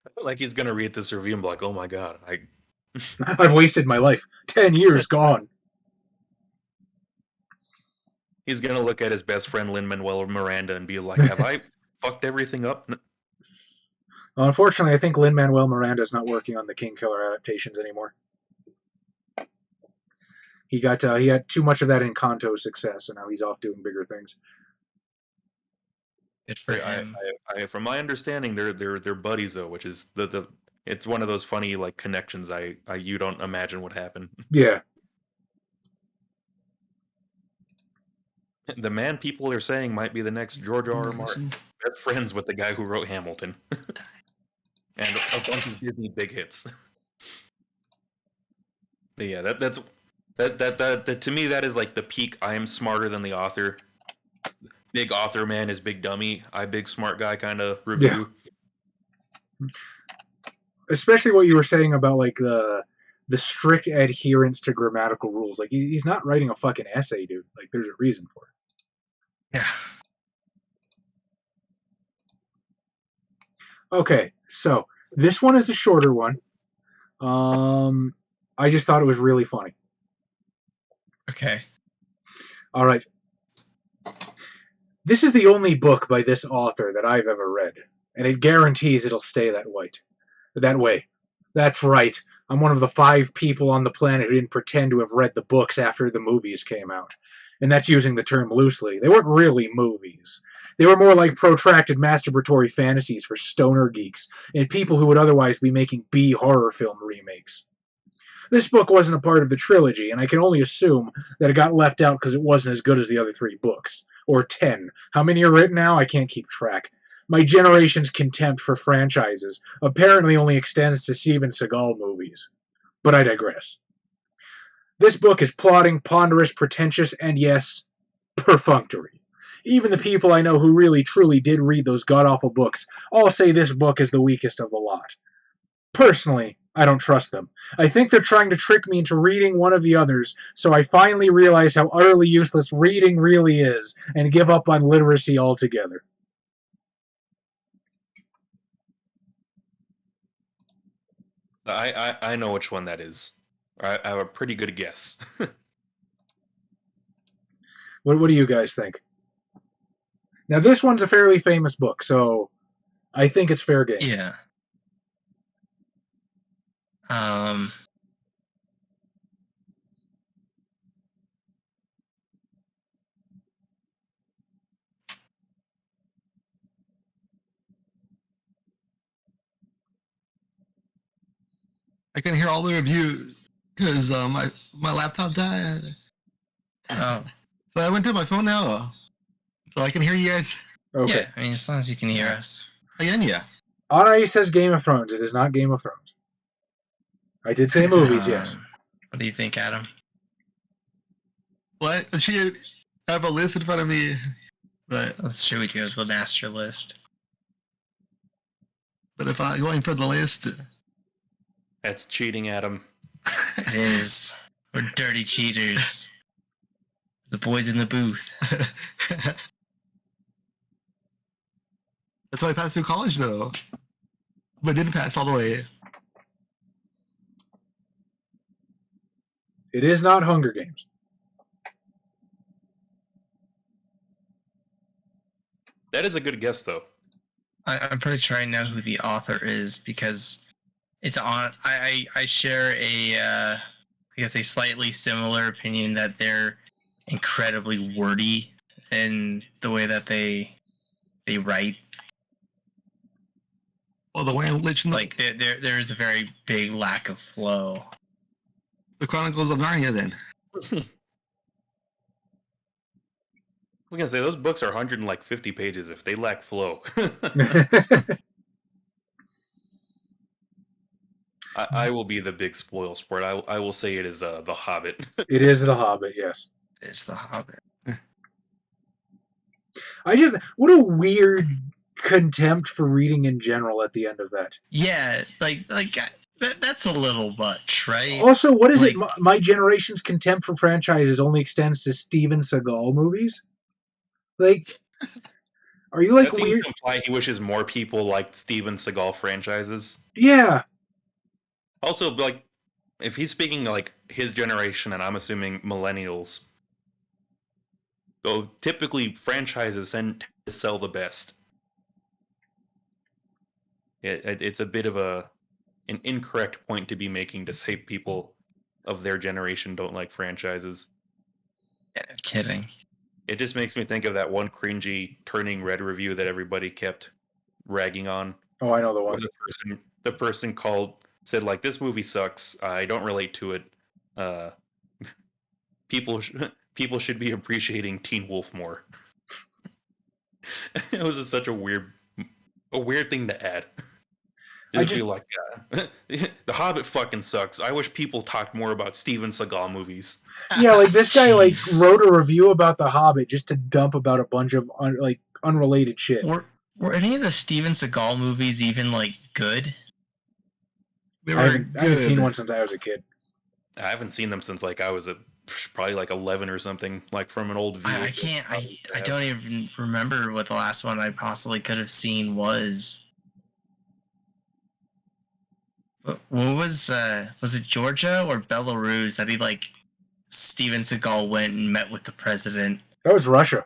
I feel like he's gonna read this review and be like, "Oh my God, I've wasted my life. 10 years gone." He's gonna look at his best friend Lin-Manuel Miranda and be like, "Have I fucked everything up?" Unfortunately, I think Lin-Manuel Miranda is not working on the King Killer adaptations anymore. He had too much of that Encanto success, and now he's off doing bigger things. Good for him. From my understanding, they're buddies though, which is it's one of those funny, like, connections you don't imagine would happen. Yeah. The man people are saying might be the next George R. R. Martin. Best friends with the guy who wrote Hamilton. And a bunch of Disney big hits. But yeah, that to me that is like the peak. I am smarter than the author. Big author man is big dummy. I big smart guy kind of review. Yeah. Especially what you were saying about like the strict adherence to grammatical rules. Like he's not writing a fucking essay, dude. Like there's a reason for it. Yeah. Okay, so this one is a shorter one. I just thought it was really funny. Okay. All right. This is the only book by this author that I've ever read, and it guarantees it'll stay that way. That's right. I'm one of the 5 people on the planet who didn't pretend to have read the books after the movies came out. And that's using the term loosely. They weren't really movies. They were more like protracted masturbatory fantasies for stoner geeks and people who would otherwise be making B horror film remakes. This book wasn't a part of the trilogy, and I can only assume that it got left out because it wasn't as good as the other 3 books. Or 10. How many are written now? I can't keep track. My generation's contempt for franchises apparently only extends to Steven Seagal movies. But I digress. This book is plodding, ponderous, pretentious, and yes, perfunctory. Even the people I know who really truly did read those god-awful books all say this book is the weakest of the lot. Personally, I don't trust them. I think they're trying to trick me into reading one of the others, so I finally realize how utterly useless reading really is, and give up on literacy altogether. I know which one that is. I have a pretty good guess. What do you guys think? Now, this one's a fairly famous book, so I think it's fair game. Yeah. I can hear all the reviews because my laptop died. Oh. So I went to my phone now, so I can hear you guys. Okay. Yeah, I mean, as long as you can hear us. Again, yeah. Honor says Game of Thrones. It is not Game of Thrones. I did say movies, yes. What do you think, Adam? What? I have a list in front of me, but Should we go to the master list? if I'm going for the list, That's cheating, Adam. It is. We're dirty cheaters. The boys in the booth. that's why I passed through college, though. But didn't pass all the way. It is not Hunger Games. That is a good guess, though. I'm pretty sure I know who the author is because it's on. I share I guess a slightly similar opinion that they're incredibly wordy in the way that they write. Well, the way I'm literally Like there is a very big lack of flow. the Chronicles of Narnia, then. I was gonna say those books are 150 pages. If they lack flow, I will be the big spoil sport. I will say it is The Hobbit. It is The Hobbit, yes. It's the Hobbit. What a weird contempt for reading in general at the end of that. Yeah, that's a little much, right? Also, what is Like- it? My generation's contempt for franchises only extends to Steven Seagal movies? Like, are you like That seems weird? to imply he wishes more people liked Steven Seagal franchises. Yeah. Also, like, if he's speaking like his generation, and I'm assuming millennials, so typically franchises tend to sell the best. It's a bit of an incorrect point to be making to say people of their generation don't like franchises. Yeah, no kidding. It just makes me think of that one cringy Turning Red review that everybody kept ragging on. Oh, I know the Where one. the person said like, this movie sucks. I don't relate to it. People people should be appreciating Teen Wolf more. It was just such a weird thing to add. It'd be like, The Hobbit fucking sucks. I wish people talked more about Steven Seagal movies. Yeah, like this guy like wrote a review about The Hobbit just to dump about a bunch of unrelated shit. Were any of the Steven Seagal movies even like good? They I were haven't seen one since I was a kid. I haven't seen them since like I was probably like 11 or something, like from an old video. I don't even remember what the last one I possibly could have seen was. What was it Georgia or Belarus that Steven Seagal went and met with the president? That was Russia.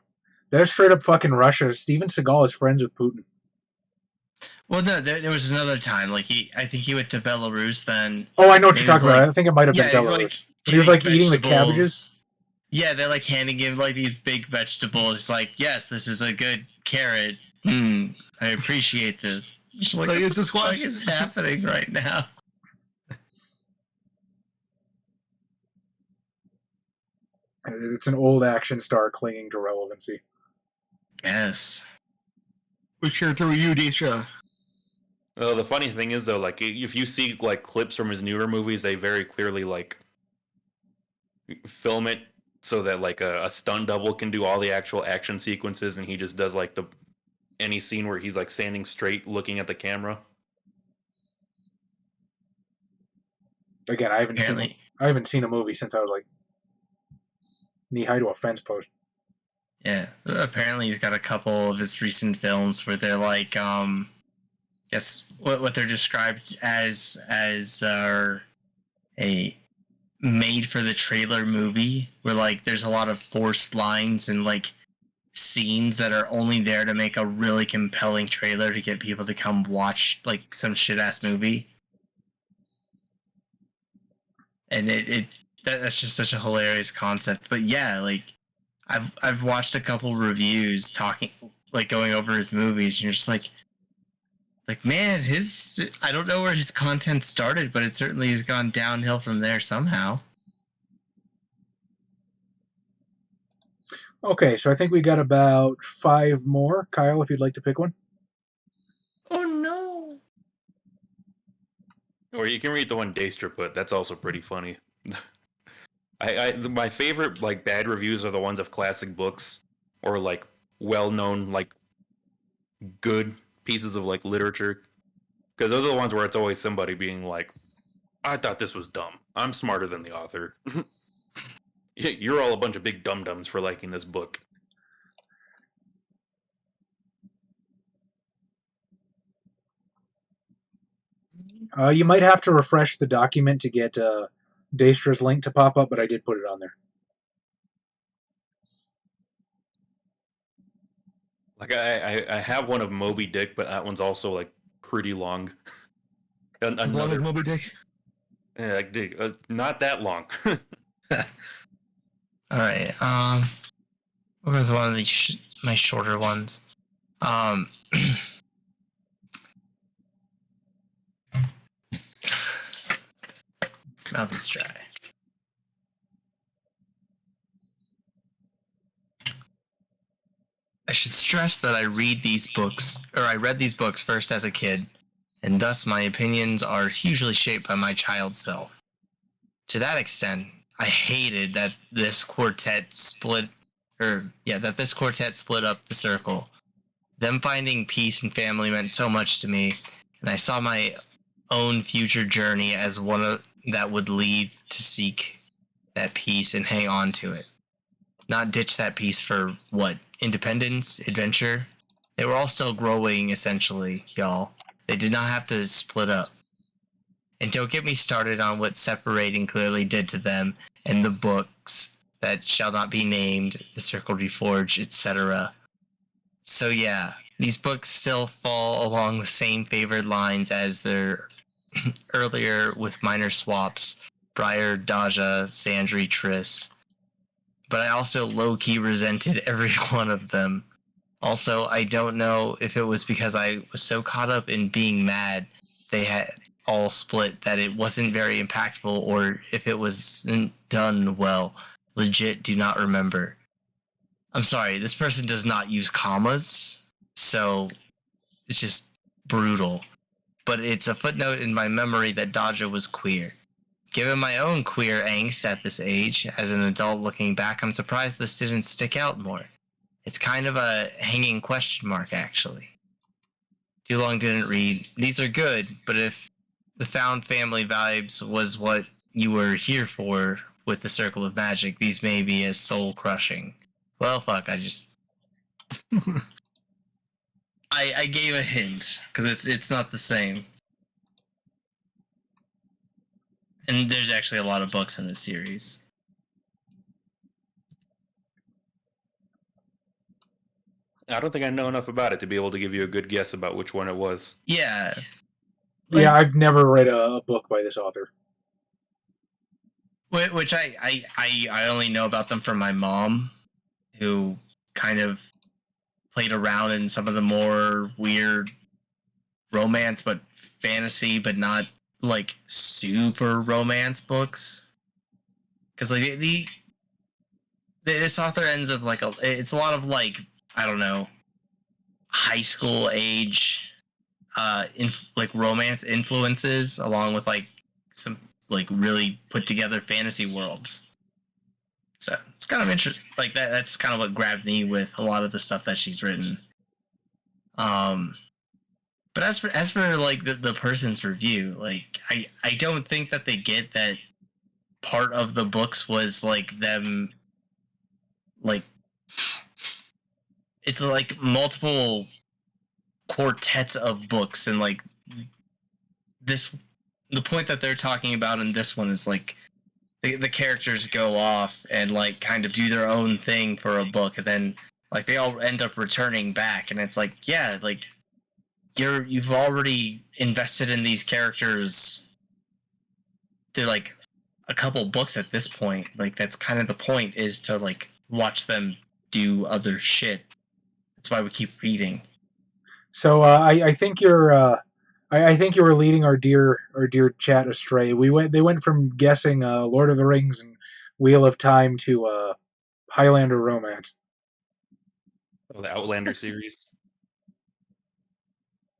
That was straight up fucking Russia. Steven Seagal is friends with Putin. Well, no, there was another time. I think he went to Belarus then. Oh, I know what you're talking about. I think it might have been Belarus. He was eating the cabbages. Yeah, they're handing him these big vegetables. He's like, yes, this is a good carrot. I appreciate this. It's a squash. What is happening right now? It's an old action star clinging to relevancy. Yes. Which character were you, Daestra? Well, the funny thing is though, if you see clips from his newer movies, they very clearly film it so that a stunt double can do all the actual action sequences, and he just does any scene where he's standing straight looking at the camera. Again, I haven't seen a movie since I was knee high to a fence post. Yeah, apparently he's got a couple of his recent films where they're guess what they're described as a made for the trailer movie, where there's a lot of forced lines and scenes that are only there to make a really compelling trailer to get people to come watch some shit ass movie. And that's just such a hilarious concept. But yeah, I've watched a couple reviews talking going over his movies, and you're just man, I don't know where his content started, but it certainly has gone downhill from there somehow. Okay, so I think we got about 5 more. Kyle, if you'd like to pick one. Oh no. Or you can read the one Daestra put. That's also pretty funny. My favorite bad reviews are the ones of classic books or well-known good pieces of literature, because those are the ones where it's always somebody being I thought this was dumb. I'm smarter than the author. You're all a bunch of big dum-dums for liking this book. You might have to refresh the document to get Daestra's link to pop up, but I did put it on there. I have one of Moby Dick, but that one's also pretty long. As long as Moby Dick? Yeah, not that long. All right. What was one of these my shorter ones? Mouth is dry. I should stress that I read these books, or I read these books first as a kid, and thus my opinions are hugely shaped by my child self. To that extent, I hated that this quartet split up the circle. Them finding peace and family meant so much to me, and I saw my own future journey as one that would leave to seek that peace and hang on to it. Not ditch that peace for what? Independence? Adventure? They were all still growing, essentially, y'all. They did not have to split up. And don't get me started on what separating clearly did to them and the books that shall not be named, The Circle Reforged, etc. So yeah, these books still fall along the same favored lines as their earlier with minor swaps, Briar, Daja, Sandry, Triss. But I also low-key resented every one of them. Also, I don't know if it was because I was so caught up in being mad they had all split that it wasn't very impactful, or if it wasn't done well. legit do not remember. I'm sorry, this person does not use commas, so it's just brutal. But it's a footnote in my memory that Dodger was queer. Given my own queer angst at this age, as an adult looking back, I'm surprised this didn't stick out more. It's kind of a hanging question mark, actually. Too long didn't read. These are good, but if the found family vibes was what you were here for with the Circle of Magic, these may be as soul-crushing. Well, fuck, I gave a hint, because it's not the same. And there's actually a lot of books in this series. I don't think I know enough about it to be able to give you a good guess about which one it was. Yeah. Yeah, I've never read a book by this author. Which I only know about them from my mom, who kind of played around in some of the more weird romance, but fantasy, but not like super romance books. Because like this author ends up like it's a lot of like, I don't know, high school age like romance influences, along with like some like really put together fantasy worlds. So it's kind of interesting. Like that's kind of what grabbed me with a lot of the stuff that she's written. But as for like the person's review, like I don't think that they get that part of the books was like them, like it's like multiple quartets of books, and like the point that they're talking about in this one is like the characters go off and like kind of do their own thing for a book, and then like they all end up returning back, and it's like, yeah, like you've already invested in these characters through like a couple books at this point. Like that's kind of the point, is to like watch them do other shit. That's why we keep reading. So I think you're I think you were leading our dear chat astray. They went from guessing Lord of the Rings and Wheel of Time to Highlander romance. Oh, the Outlander series.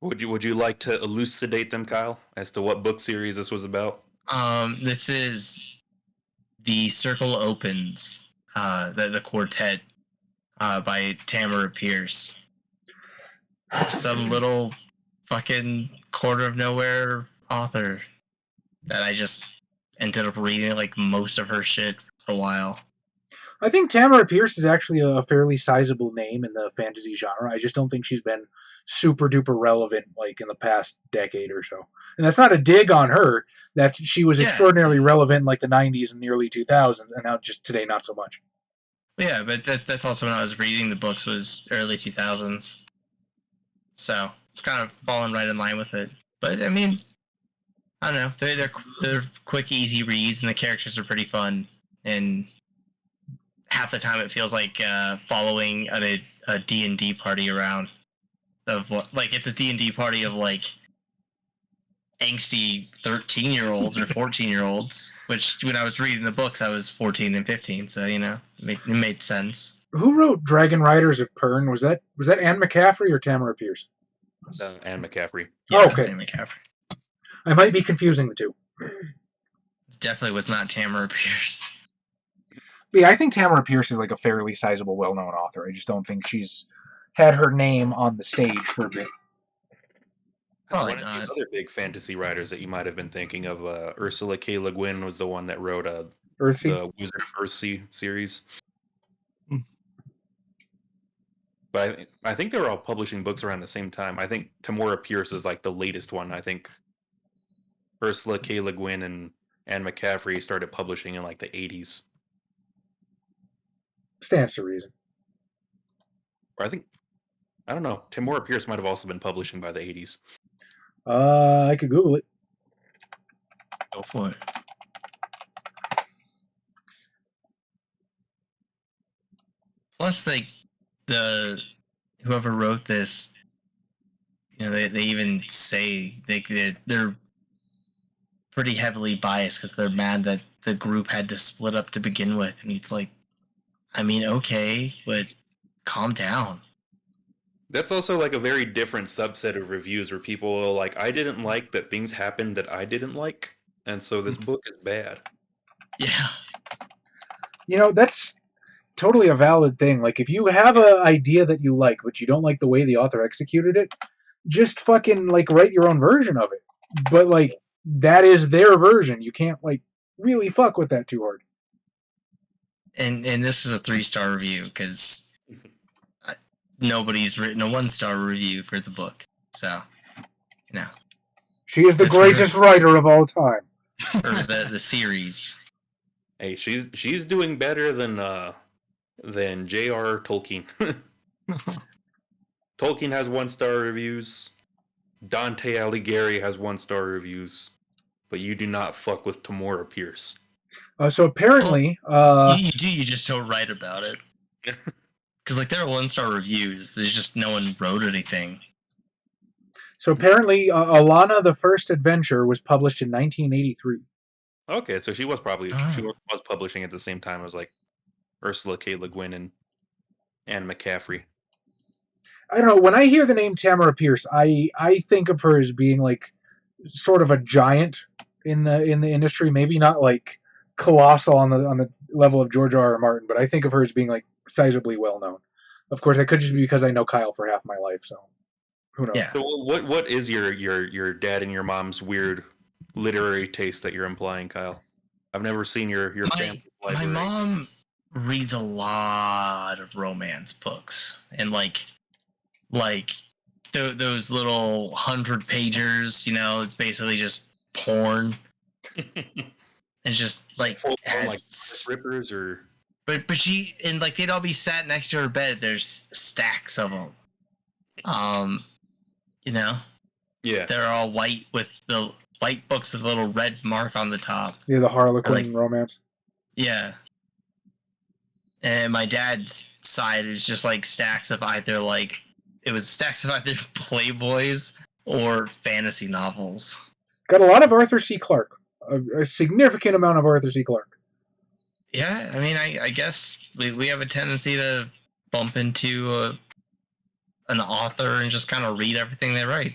Would you like to elucidate them, Kyle, as to what book series this was about? This is The Circle Opens, the quartet, by Tamara Pierce. Some little fucking corner of nowhere author that I just ended up reading like most of her shit for a while. I think Tamara Pierce is actually a fairly sizable name in the fantasy genre. I just don't think she's been super duper relevant like in the past decade or so. And that's not a dig on her. That she was extraordinarily relevant in like the 90s and the early 2000s, and now just today not so much. Yeah, but that's also when I was reading the books, was early 2000s. So it's kind of fallen right in line with it. But I mean, I don't know. They're quick, easy reads, and the characters are pretty fun. And half the time, it feels like following a D&D party around. Of like it's a D&D party of like angsty 13-year-olds or 14-year-olds. Which when I was reading the books, I was 14 and 15. So you know, it made sense. Who wrote Dragon Riders of Pern? Was that Anne McCaffrey or Tamara Pierce? So Anne McCaffrey. Yeah, okay. Anne McCaffrey. I might be confusing the two. It definitely was not Tamara Pierce. But yeah, I think Tamara Pierce is like a fairly sizable, well-known author. I just don't think she's had her name on the stage for a bit. Probably One not. of the other big fantasy writers that you might have been thinking of, Ursula K. Le Guin, was the one that wrote the Wizard of Earthsea series. But I think they were all publishing books around the same time. I think Tamora Pierce is like the latest one. I think Ursula K. Le Guin and Anne McCaffrey started publishing in like the 80s. Stands to reason. Or I don't know. Tamora Pierce might have also been publishing by the 80s. I could Google it. Go for it. Plus, like whoever wrote this, you know, they even say they're pretty heavily biased because they're mad that the group had to split up to begin with, and it's like, I mean, okay, but calm down. That's also like a very different subset of reviews where people are like, I didn't like that things happened that I didn't like, and so this book is bad. Yeah. That's totally a valid thing. Like, if you have an idea that you like, but you don't like the way the author executed it, just fucking, like, write your own version of it. But, like, that is their version. You can't, like, really fuck with that too hard. And this is a 3-star review because nobody's written a 1-star review for the book. So, She is the greatest writer of all time. or the series. Hey, she's doing better than J.R. Tolkien. Tolkien has 1-star reviews. Dante Alighieri has 1-star reviews. But you do not fuck with Tamora Pierce. So apparently, You do. You just don't write about it. Because like there are 1-star reviews. There's just no one wrote anything. So apparently, Alana: The First Adventure was published in 1983. Okay, so she was probably she was publishing at the same time as like Ursula K. Le Guin and Anne McCaffrey. I don't know. When I hear the name Tamara Pierce, I think of her as being like sort of a giant in the industry. Maybe not like colossal on the level of George R. R. Martin, but I think of her as being like sizably well known. Of course, that could just be because I know Kyle for half my life. So who knows? Yeah. So what is your dad and your mom's weird literary taste that you're implying, Kyle? I've never seen your family library. My mom reads a lot of romance books and like those little 100-pagers. It's basically just porn. It's just like like rippers or. But she and like they'd all be sat next to her bed. There's stacks of them. Yeah. They're all white with the white books with a little red mark on the top. Yeah, the Harlequin romance. Yeah. And my dad's side is just like stacks of either Playboys or fantasy novels. Got a lot of Arthur C. Clarke. A significant amount of Arthur C. Clarke. Yeah, I mean, I guess we have a tendency to bump into an author and just kind of read everything they write.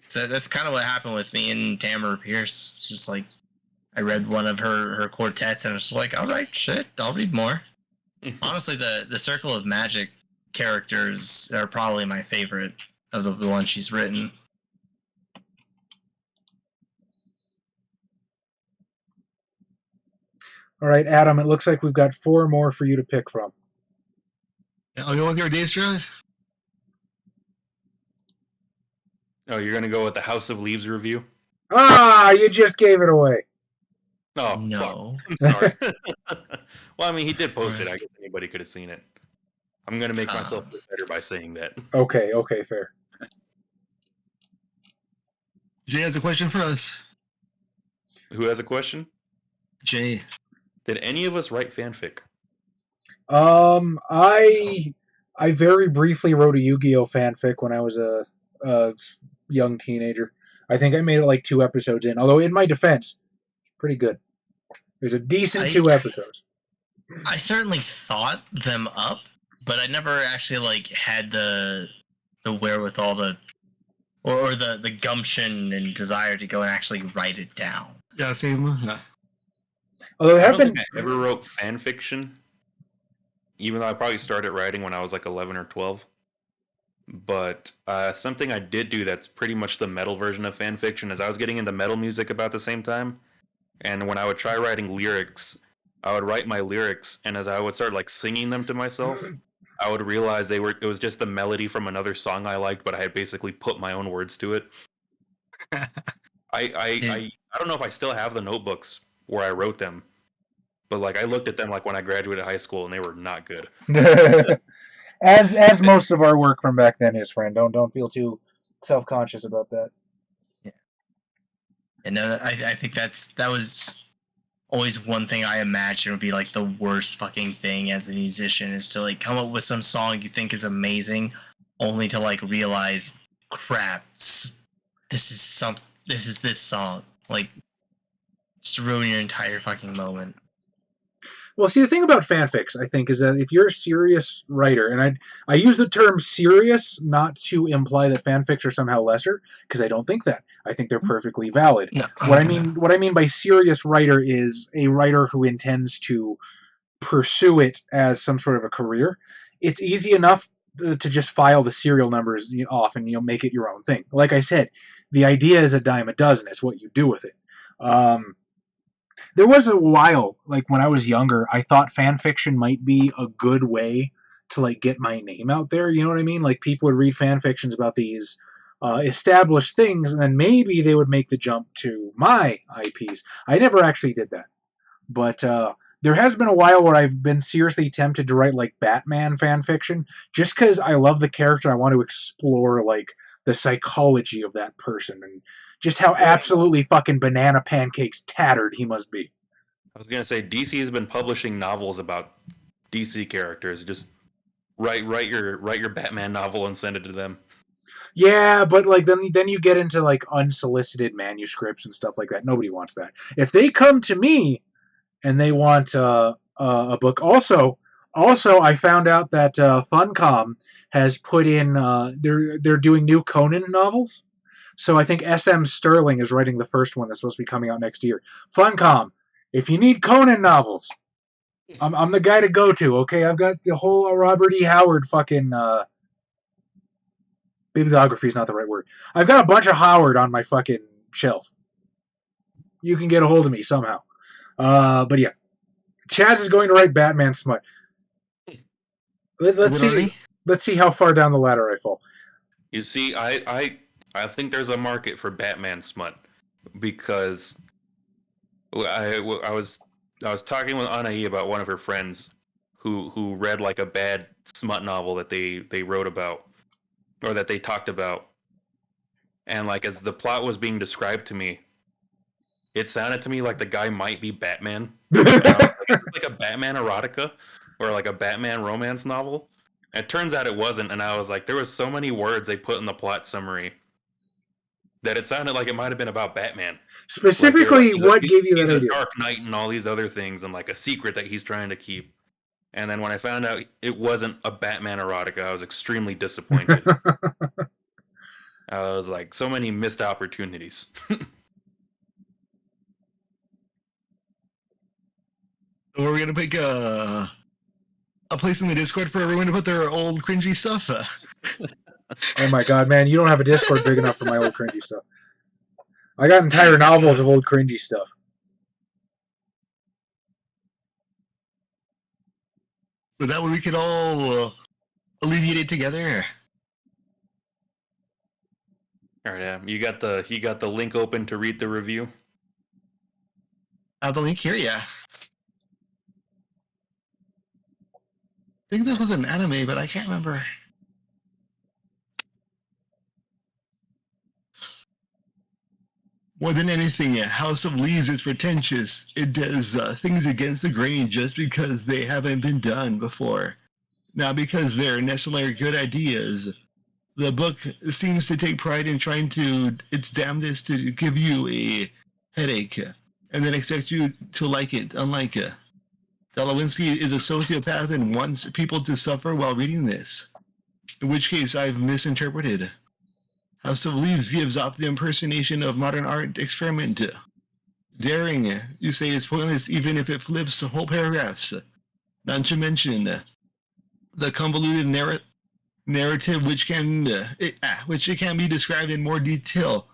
So that's kind of what happened with me and Tamara Pierce. It's just like I read one of her quartets and I was just like, all right, shit, I'll read more. Honestly, the Circle of Magic characters are probably my favorite of the ones she's written. All right, Adam, it looks like we've got 4 more for you to pick from. I'll go with your Daestra. Oh, you're gonna go with the House of Leaves review? Ah, you just gave it away. Oh No. fuck! I'm sorry. Well, I mean, he did post it. I guess anybody could have seen it. I'm gonna make myself look better by saying that. Okay, fair. Jay has a question for us. Who has a question? Jay. Did any of us write fanfic? I very briefly wrote a Yu-Gi-Oh fanfic when I was a young teenager. I think I made it like 2 episodes in. Although in my defense, pretty good. There's a decent 2 episodes. I certainly thought them up, but I never actually like had the wherewithal to or the gumption and desire to go and actually write it down. Yeah, same. Yeah. Although I don't think I ever wrote fan fiction, even though I probably started writing when I was like 11 or 12. But something I did do that's pretty much the metal version of fan fiction is I was getting into metal music about the same time. And when I would try writing lyrics, I would write my lyrics, and as I would start like singing them to myself, I would realize it was just the melody from another song I liked, but I had basically put my own words to it. I don't know if I still have the notebooks where I wrote them, but like I looked at them like when I graduated high school, and they were not good. as most of our work from back then is, friend. Don't feel too self-conscious about that. Yeah. And no, I think that was always one thing I imagine would be like the worst fucking thing as a musician is to like come up with some song you think is amazing, only to like realize, crap, this is this song. Like, just ruin your entire fucking moment. Well, see, the thing about fanfics, I think, is that if you're a serious writer, and I use the term serious not to imply that fanfics are somehow lesser, because I don't think that. I think they're perfectly valid. No. What I mean by serious writer is a writer who intends to pursue it as some sort of a career. It's easy enough to just file the serial numbers off and make it your own thing. Like I said, the idea is a dime a dozen. It's what you do with it. There was a while, like when I was younger, I thought fan fiction might be a good way to like get my name out there. You know what I mean? Like people would read fan fictions about these established things, and then maybe they would make the jump to my IPs. I never actually did that, but there has been a while where I've been seriously tempted to write like Batman fan fiction, just because I love the character. I want to explore like the psychology of that person and just how absolutely fucking banana pancakes tattered he must be. I was gonna say DC has been publishing novels about DC characters. Just write your Batman novel and send it to them. Yeah, but like then you get into like unsolicited manuscripts and stuff like that. Nobody wants that. If they come to me and they want a book, also I found out that Funcom has put in they're doing new Conan novels. So I think SM Sterling is writing the first one that's supposed to be coming out next year. Funcom, if you need Conan novels, I'm the guy to go to. Okay, I've got the whole Robert E. Howard fucking bibliography is not the right word. I've got a bunch of Howard on my fucking shelf. You can get a hold of me somehow. But yeah, Chaz is going to write Batman smut. Let's see how far down the ladder I fall. You see, I think there's a market for Batman smut because I was talking with Anaí about one of her friends who read like a bad smut novel that they wrote about or that they talked about, and like as the plot was being described to me, it sounded to me like the guy might be Batman. And I was like, it's like a Batman erotica or like a Batman romance novel. It turns out it wasn't, and I was like, there was so many words they put in the plot summary that it sounded like it might have been about Batman. Specifically, like, what gave you that he's idea? a Dark Knight and all these other things, and like a secret that he's trying to keep. And then when I found out it wasn't a Batman erotica, I was extremely disappointed. I was like, so many missed opportunities. We're gonna pick a place in the Discord for everyone to put their old cringy stuff. Oh my god, man, you don't have a Discord big enough for my old cringy stuff. I got entire novels of old cringy stuff. But that way we could all alleviate it together. All right, yeah. You got the link open to read the review? I have the link here, yeah. I think that was an anime, but I can't remember. More than anything, House of Leaves is pretentious. It does things against the grain just because they haven't been done before. Not because they're necessarily good ideas. The book seems to take pride in trying its damnedest to give you a headache, and then expect you to like it, unlike it. Bozlinski is a sociopath and wants people to suffer while reading this. In which case, I've misinterpreted. House of Leaves gives off the impersonation of modern art experiment. Daring, you say, is pointless even if it flips whole paragraphs. Not to mention the convoluted narrative which it can be described in more detail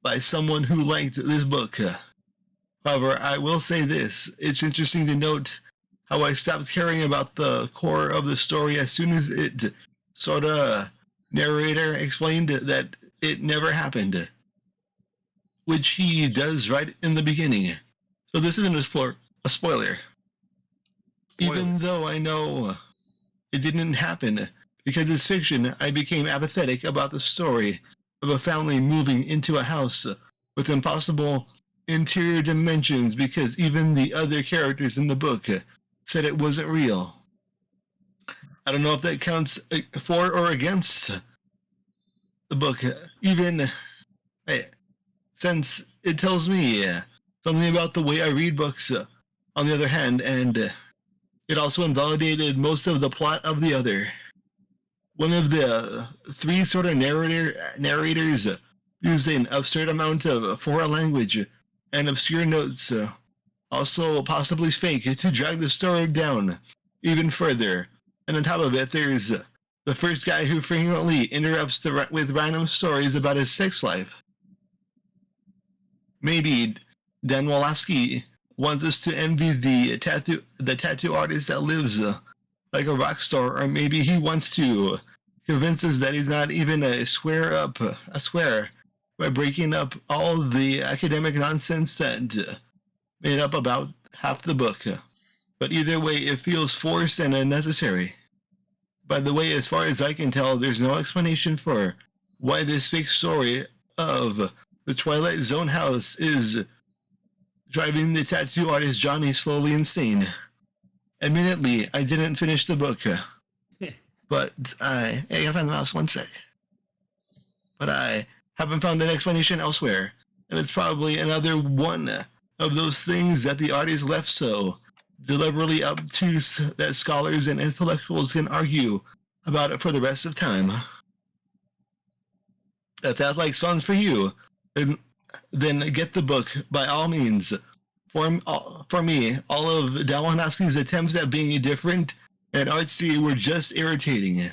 by someone who liked this book. However, I will say this. It's interesting to note how I stopped caring about the core of the story as soon as it narrator explained that it never happened, which he does right in the beginning. So this isn't a spoiler. Even though I know it didn't happen, because it's fiction, I became apathetic about the story of a family moving into a house with impossible interior dimensions because even the other characters in the book said it wasn't real. I don't know if that counts for or against the book, even since it tells me something about the way I read books, on the other hand, and it also invalidated most of the plot of the other. One of the three sort of narrators used an absurd amount of foreign language and obscure notes, also possibly fake, to drag the story down even further. And on top of it, there's the first guy who frequently interrupts with random stories about his sex life. Maybe Dan Wolaski wants us to envy the tattoo artist that lives like a rock star, or maybe he wants to convince us that he's not even a square by breaking up all the academic nonsense that made up about half the book. But either way, it feels forced and unnecessary. By the way, as far as I can tell, there's no explanation for why this fake story of the Twilight Zone house is driving the tattoo artist Johnny slowly insane. Admittedly, I didn't finish the book, but I gotta find the mouse, one sec. But I haven't found an explanation elsewhere, and it's probably another one of those things that the artist left so deliberately obtuse that scholars and intellectuals can argue about it for the rest of time. If that like sounds for you, then get the book by all means. For me, all of Dalwanaski's attempts at being different and artsy were just irritating.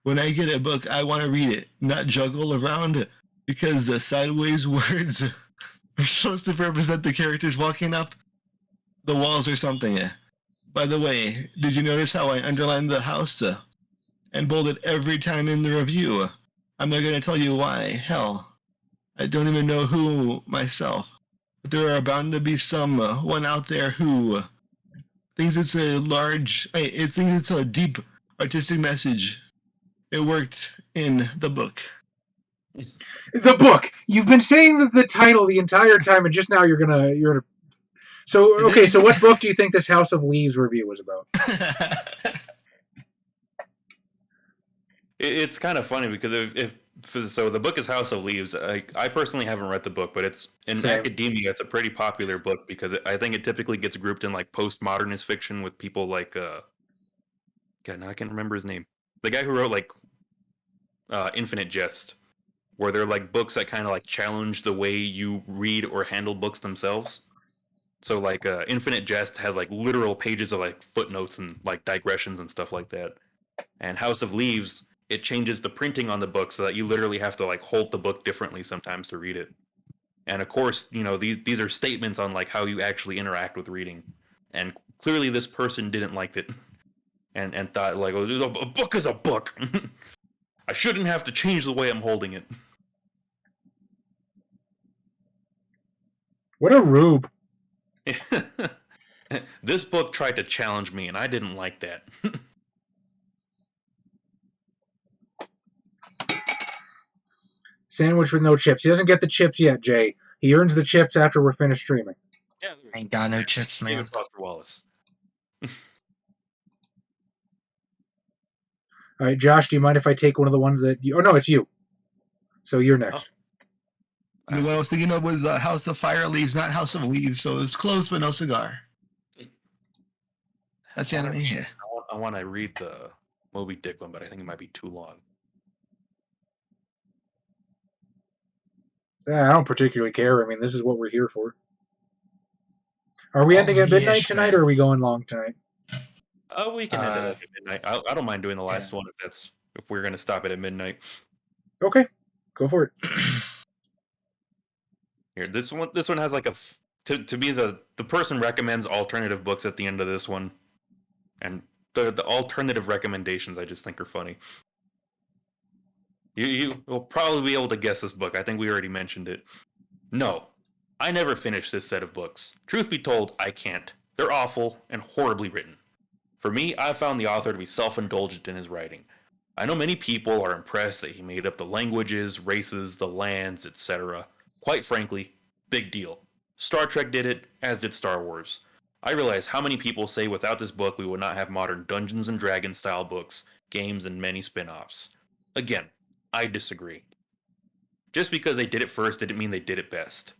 When I get a book, I want to read it, not juggle around, because the sideways words are supposed to represent the characters walking up the walls or something. By the way, did you notice how I underlined the house and bolded every time in the review? I'm not going to tell you why. Hell, I don't even know who myself. But there are bound to be someone out there who thinks it's a deep artistic message. It worked in the book. The book. You've been saying the title the entire time, and just now you're gonna. So okay. So what book do you think this House of Leaves review was about? It's kind of funny because so the book is House of Leaves. I personally haven't read the book, but it's in academia. It's a pretty popular book because I think it typically gets grouped in like postmodernist fiction with people like God, now I can't remember his name. The guy who wrote like Infinite Jest, where they're like books that kind of like challenge the way you read or handle books themselves. So like Infinite Jest has like literal pages of like footnotes and like digressions and stuff like that. And House of Leaves, it changes the printing on the book so that you literally have to like hold the book differently sometimes to read it. And of course, you know, these are statements on like how you actually interact with reading. And clearly this person didn't like it and thought like, oh, a book is a book. I shouldn't have to change the way I'm holding it. What a rube. This book tried to challenge me and I didn't like that. Sandwich with no chips. He doesn't get the chips yet, Jay. He earns the chips after we're finished streaming. Yeah, Ain't got no chips, man. David Foster Wallace. All right, Josh, do you mind if I take one of the ones that you... Oh, no, it's you. So you're next. The one I was thinking of was House of Fire Leaves, not House of Leaves, so it's close but no cigar. That's the anime here. I want to read the Moby Dick one, but I think it might be too long. Yeah, I don't particularly care. I mean, this is what we're here for. Are we ending at midnight tonight, or are we going long tonight? Oh, we can end it at midnight. I don't mind doing the last one if we're going to stop it at midnight. Okay, go for it. Here, this one has like to me the person recommends alternative books at the end of this one, and the alternative recommendations I just think are funny. You will probably be able to guess this book. I think we already mentioned it. No, I never finished this set of books. Truth be told, I can't. They're awful and horribly written. For me, I found the author to be self-indulgent in his writing. I know many people are impressed that he made up the languages, races, the lands, etc. Quite frankly, big deal. Star Trek did it, as did Star Wars. I realize how many people say without this book we would not have modern Dungeons and Dragons style books, games, and many spin-offs. Again, I disagree. Just because they did it first didn't mean they did it best.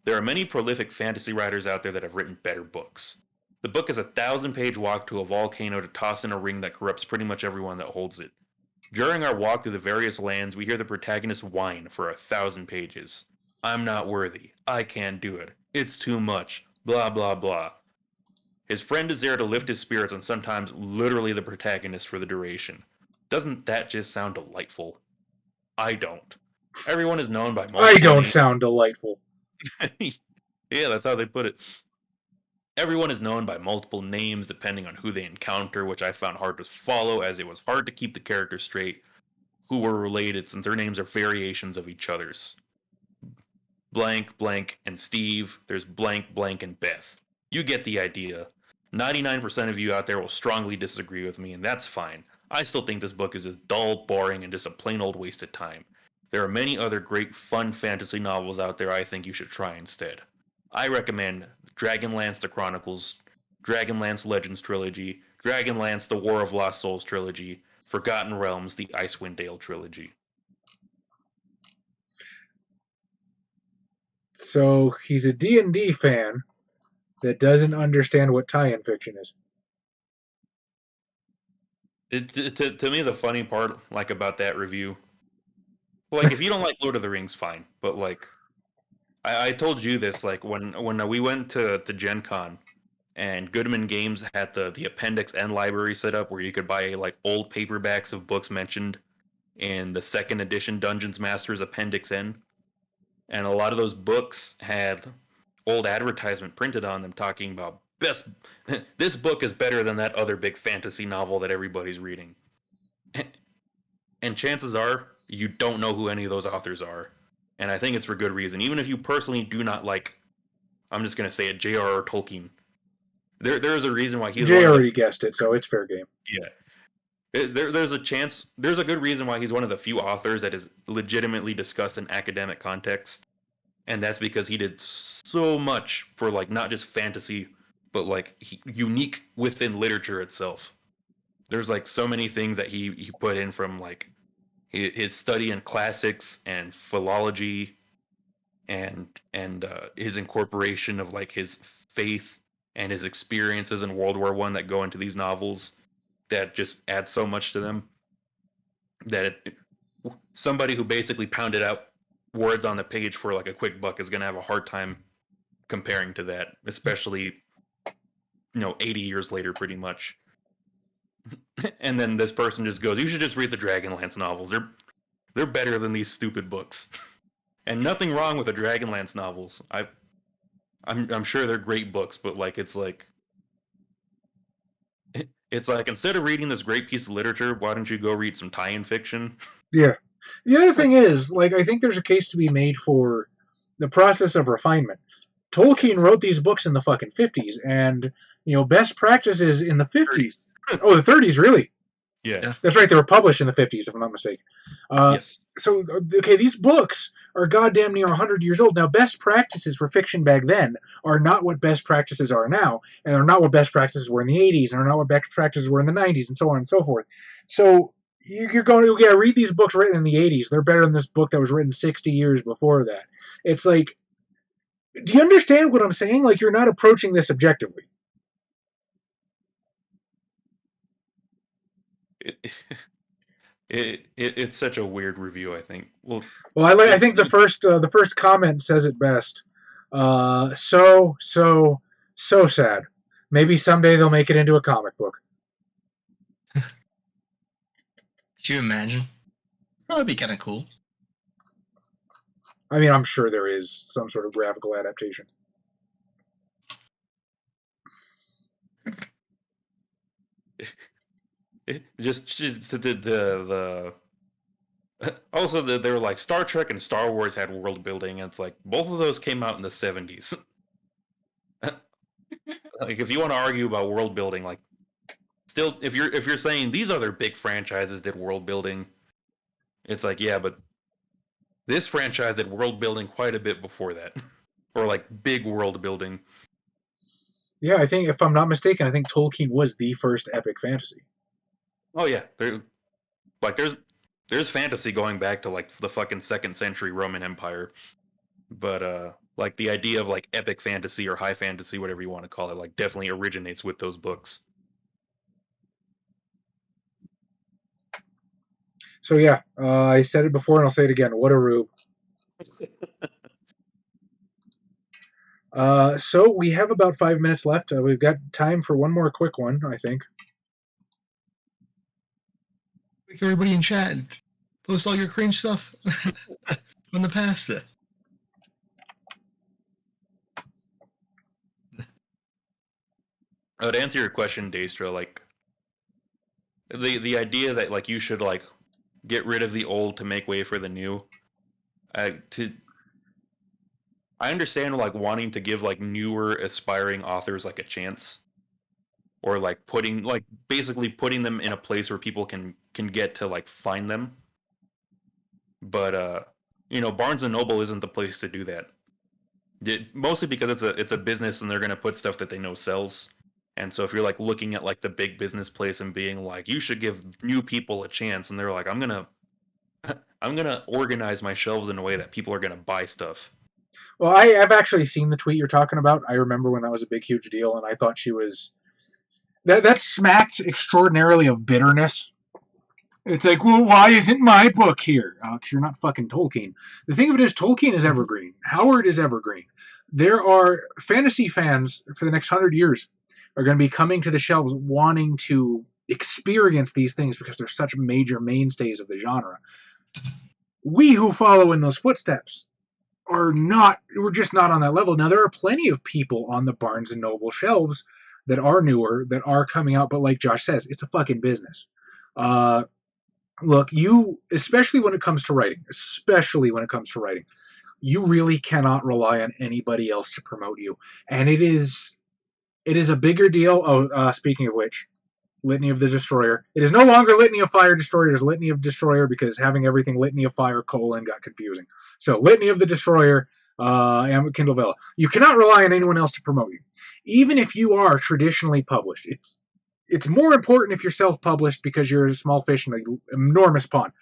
There are many prolific fantasy writers out there that have written better books. The book is a 1,000-page walk to a volcano to toss in a ring that corrupts pretty much everyone that holds it. During our walk through the various lands, we hear the protagonist whine for 1,000 pages. I'm not worthy. I can't do it. It's too much. Blah, blah, blah. His friend is there to lift his spirits and sometimes literally the protagonist for the duration. Doesn't that just sound delightful? I don't. Everyone is known by multiple I don't names. sound delightful. Yeah, that's how they put it. Everyone is known by multiple names depending on who they encounter, which I found hard to follow as it was hard to keep the characters straight who were related since their names are variations of each other's. Blank, Blank, and Steve. There's Blank, Blank, and Beth. You get the idea. 99% of you out there will strongly disagree with me, and that's fine. I still think this book is just dull, boring, and just a plain old waste of time. There are many other great, fun fantasy novels out there I think you should try instead. I recommend Dragonlance The Chronicles, Dragonlance Legends Trilogy, Dragonlance The War of Lost Souls Trilogy, Forgotten Realms The Icewind Dale Trilogy. So he's a D&D fan that doesn't understand what tie-in fiction is. To me, the funny part, like, about that review, like, if you don't like Lord of the Rings, fine. But, like, I told you this, like, when we went to Gen Con, and Goodman Games had the Appendix N library set up where you could buy, like, old paperbacks of books mentioned in the second edition Dungeons Masters Appendix N. And a lot of those books had old advertisement printed on them talking about this book is better than that other big fantasy novel that everybody's reading. And chances are you don't know who any of those authors are. And I think it's for good reason. Even if you personally do not like, I'm just going to say it, J.R.R. Tolkien. There is a reason why he's Jay already guessed it, so it's fair game. Yeah. There's a good reason why he's one of the few authors that is legitimately discussed in academic context. And that's because he did so much for, like, not just fantasy, but, like, unique within literature itself. There's, like, so many things that he put in, from, like, his study in classics and philology and his incorporation of, like, his faith and his experiences in World War I that go into these novels that just add so much to them that somebody who basically pounded out words on the page for, like, a quick buck is going to have a hard time comparing to that, especially 80 years later, pretty much. And then this person just goes, you should just read the Dragonlance novels. They're better than these stupid books. And nothing wrong with the Dragonlance novels. I'm sure they're great books, but, like, it's like instead of reading this great piece of literature, why don't you go read some tie-in fiction? Yeah. The other thing is, like, I think there's a case to be made for the process of refinement. Tolkien wrote these books in the fucking 50s, and, best practices in the 50s. Oh, the 30s, really? Yeah. That's right, they were published in the 50s, if I'm not mistaken. Yes. So, okay, these books are goddamn near 100 years old. Now, best practices for fiction back then are not what best practices are now, and are not what best practices were in the 80s, and are not what best practices were in the 90s, and so on and so forth. So, you're going to read these books written in the 80s. They're better than this book that was written 60 years before that. It's like, do you understand what I'm saying? Like, you're not approaching this objectively. It's such a weird review, I think. Well, I think the first comment says it best. So sad. Maybe someday they'll make it into a comic book. Could you imagine? Probably be kind of cool. I mean, I'm sure there is some sort of graphical adaptation. Just the also they were like Star Trek and Star Wars had world building, and it's like both of those came out in the 70s. Like, if you want to argue about world building, like, still, if you're saying these other big franchises did world building, it's like, yeah, but this franchise did world building quite a bit before that. Or, like, big world building. Yeah, I think, if I'm not mistaken, I think Tolkien was the first epic fantasy. Oh yeah, there's fantasy going back to, like, the fucking 2nd century Roman Empire, but like the idea of like epic fantasy or high fantasy, whatever you want to call it, like definitely originates with those books. So yeah, I said it before and I'll say it again. What a rube. So we have about 5 minutes left. We've got time for one more quick one, I think. Everybody in chat, post all your cringe stuff from the past. To answer your question, Daestra, like the idea that like you should like get rid of the old to make way for the new. I understand like wanting to give like newer aspiring authors like a chance, or like basically putting them in a place where people can get to like find them. But Barnes and Noble isn't the place to do that. Mostly because it's a business and they're gonna put stuff that they know sells. And so if you're like looking at like the big business place and being like, you should give new people a chance, and they're like, I'm gonna organize my shelves in a way that people are gonna buy stuff. Well, I've actually seen the tweet you're talking about. I remember when that was a big, huge deal, and I thought she was... That smacked extraordinarily of bitterness. It's like, well, why isn't my book here? Because you're not fucking Tolkien. The thing of it is, Tolkien is evergreen. Howard is evergreen. There are fantasy fans for the next 100 years are going to be coming to the shelves wanting to experience these things because they're such major mainstays of the genre. We who follow in those footsteps we're just not on that level. Now, there are plenty of people on the Barnes & Noble shelves that are newer, that are coming out, but like Josh says, it's a fucking business. Look, especially when it comes to writing, you really cannot rely on anybody else to promote you. And it is a bigger deal. Speaking of which, Litany of the Destroyer. It is no longer Litany of Fire Destroyer. It is Litany of Destroyer because having everything Litany of Fire : got confusing. So Litany of the Destroyer, Kindle Vella. You cannot rely on anyone else to promote you. Even if you are traditionally published. It's more important if you're self-published because you're a small fish in an enormous pond.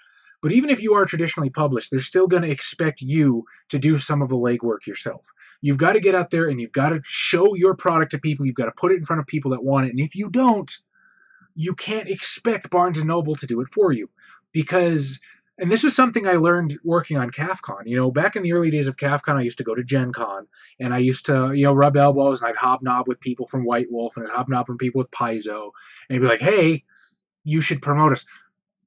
But even if you are traditionally published, they're still going to expect you to do some of the legwork yourself. You've got to get out there and you've got to show your product to people. You've got to put it in front of people that want it. And if you don't, you can't expect Barnes & Noble to do it for you. Because, and this was something I learned working on CAFCON. Back in the early days of CAFCON, I used to go to Gen Con, and I used to, rub elbows, and I'd hobnob with people from White Wolf, and I'd hobnob with people with Paizo, and be like, hey, you should promote us.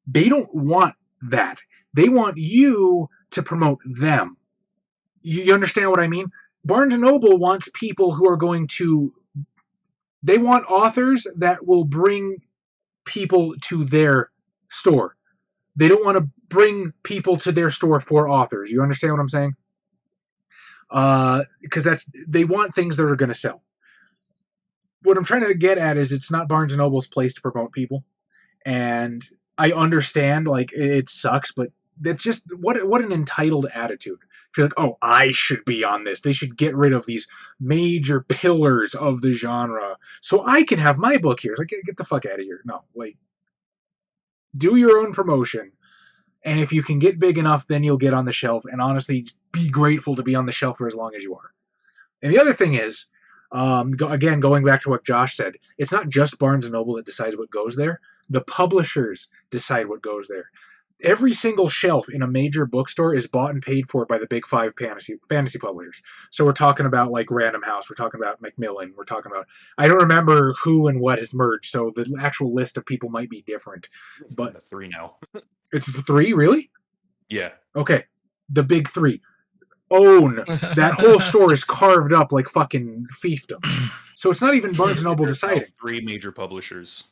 They don't want that. They want you to promote them. You understand what I mean? Barnes & Noble wants people who are going to... They want authors that will bring people to their store. They don't want to bring people to their store for authors. You understand what I'm saying? Because they want things that are going to sell. What I'm trying to get at is it's not Barnes & Noble's place to promote people. And I understand, like, it sucks, but that's just, what an entitled attitude. Feel like, oh, I should be on this. They should get rid of these major pillars of the genre so I can have my book here. It's like, get the fuck out of here. No, wait. Do your own promotion. And if you can get big enough, then you'll get on the shelf. And honestly, be grateful to be on the shelf for as long as you are. And the other thing is, again, going back to what Josh said, it's not just Barnes & Noble that decides what goes there. The publishers decide what goes there. Every single shelf in a major bookstore is bought and paid for by the big five fantasy publishers. So we're talking about like Random House, we're talking about Macmillan, we're talking about... I don't remember who and what has merged, so the actual list of people might be different. It's but down to 3 now. It's 3, really? Yeah. Okay, the big 3. Own. That whole store is carved up like fucking fiefdom. So it's not even Barnes & Noble deciding. 3 major publishers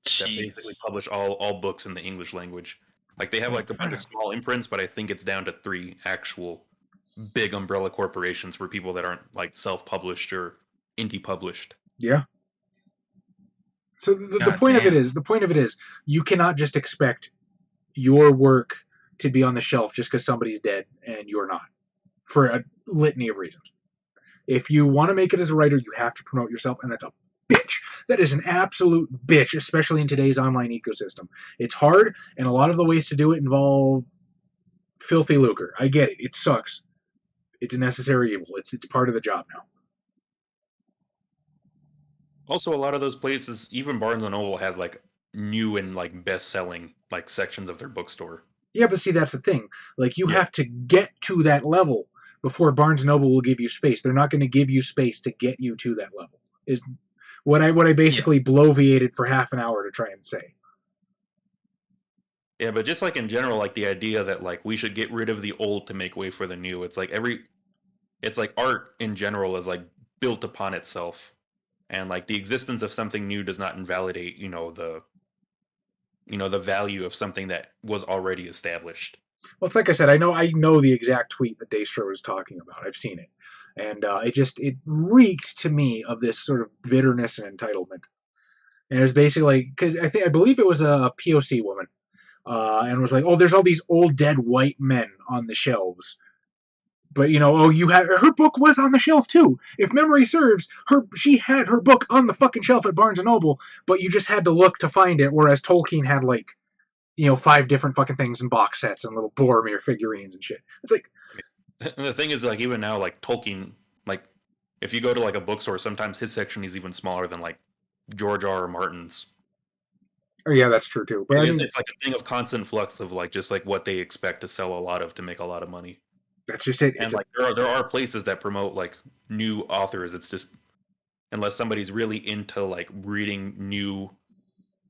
that basically publish all books in the English language. Like, they have like a bunch of small imprints, but I think it's down to 3 actual big umbrella corporations for people that aren't like self-published or indie published. Yeah. So the point of it is, you cannot just expect your work to be on the shelf just because somebody's dead and you're not, for a litany of reasons. If you want to make it as a writer, you have to promote yourself, and that's a bitch. That is an absolute bitch, especially in today's online ecosystem. It's hard, and a lot of the ways to do it involve filthy lucre. I get it. It sucks. It's a necessary evil. It's part of the job now. Also, a lot of those places, even Barnes and Noble has like new and like best-selling like sections of their bookstore. Yeah, but see, that's the thing. Like, you Yeah. have to get to that level before Barnes & Noble will give you space. They're not going to give you space to get you to that level. Is what I basically bloviated for half an hour to try and say. Yeah, but just like in general, like the idea that like we should get rid of the old to make way for the new. It's like it's like art in general is like built upon itself, and like the existence of something new does not invalidate, the value of something that was already established. Well, it's like I said, I know the exact tweet that Daestra was talking about. I've seen it, and it reeked to me of this sort of bitterness and entitlement. And it was basically because I believe it was a POC woman, and was like, "Oh, there's all these old dead white men on the shelves." But you had her book was on the shelf too. If memory serves, she had her book on the fucking shelf at Barnes and Noble, but you just had to look to find it. Whereas Tolkien had 5 different fucking things in box sets and little Boromir figurines and shit. It's like, and the thing is, like, even now, like Tolkien, like if you go to like a bookstore, sometimes his section is even smaller than like George R.R. Martin's. Oh yeah, that's true too. But it's like a thing of constant flux of like just like what they expect to sell a lot of to make a lot of money. That's just it. And like there are places that promote like new authors. It's just unless somebody's really into like reading new,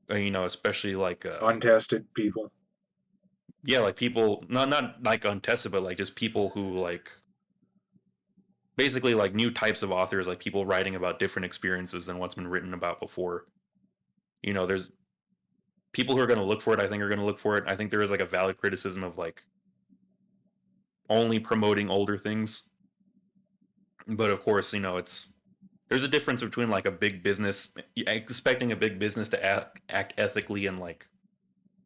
especially like untested people. Yeah, like people not like untested, but like just people who like basically like new types of authors, like people writing about different experiences than what's been written about before. There's people who are going to look for it. I think are going to look for it. I think there is like a valid criticism of like only promoting older things, but of course, there's a difference between like a big business expecting a big business to act ethically and like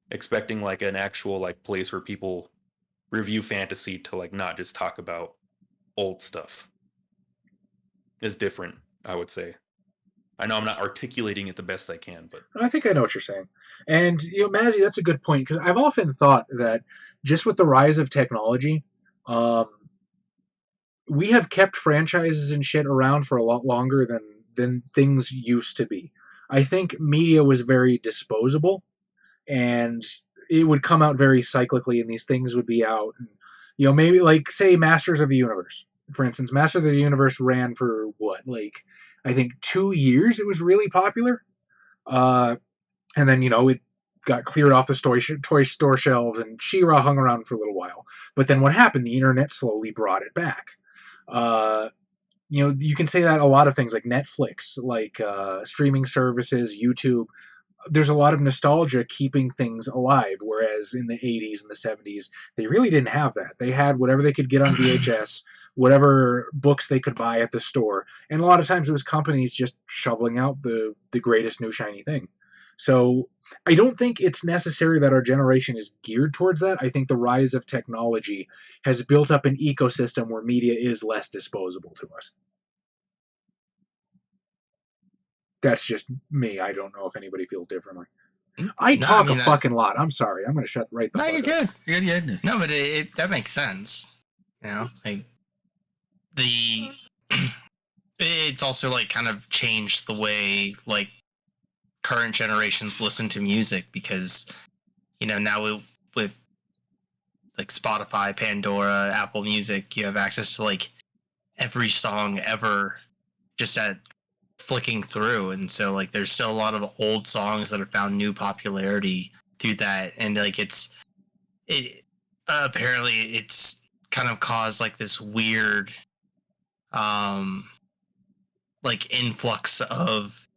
expecting like an actual like place where people review fantasy to like not just talk about old stuff is different, I would say. I know I'm not articulating it the best I can, but I think I know what you're saying. And Mazzy, that's a good point, because I've often thought that just with the rise of technology, we have kept franchises and shit around for a lot longer than things used to be. I think media was very disposable, and it would come out very cyclically, and these things would be out. And, maybe like say Masters of the Universe, for instance. Masters of the Universe ran for what, like I think 2 years. It was really popular, and then it got cleared off the toy store shelves, and She-Ra hung around for a little while. But then what happened? The internet slowly brought it back. You can say that a lot of things like Netflix, like streaming services, YouTube. There's a lot of nostalgia keeping things alive, whereas in the 80s and the 70s, they really didn't have that. They had whatever they could get on VHS, whatever books they could buy at the store, and a lot of times it was companies just shoveling out the greatest new shiny thing. So I don't think it's necessary that our generation is geared towards that. I think the rise of technology has built up an ecosystem where media is less disposable to us. That's just me. I don't know if anybody feels differently. I talk a fucking lot. I'm sorry. I'm going to shut right the fuck up. You're good. You're good. No, but that makes sense. Like it's also like kind of changed the way like current generations listen to music, because now with like Spotify, Pandora, Apple Music, you have access to like every song ever just at flicking through, and so like there's still a lot of old songs that have found new popularity through that, and like apparently it's kind of caused like this weird like influx of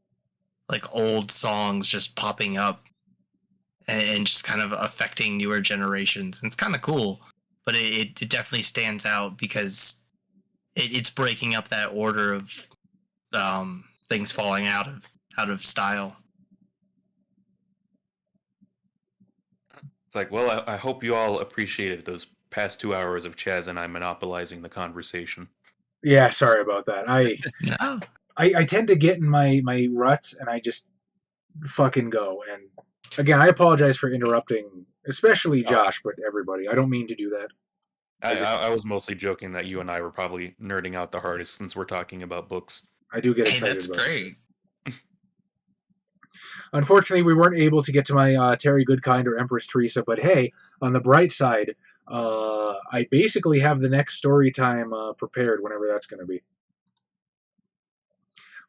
like old songs just popping up and just kind of affecting newer generations. And it's kind of cool, but it definitely stands out because it's breaking up that order of things falling out of style. It's like, well, I hope you all appreciated those past 2 hours of Chaz and I monopolizing the conversation. Yeah, sorry about that. No. I tend to get in my ruts, and I just fucking go. And again, I apologize for interrupting, especially Josh, but everybody. I don't mean to do that. I was mostly joking that you and I were probably nerding out the hardest since we're talking about books. I do get Hey, excited that's about it. great. Unfortunately, we weren't able to get to my Terry Goodkind or Empress Teresa, but hey, on the bright side, I basically have the next story time prepared whenever that's going to be.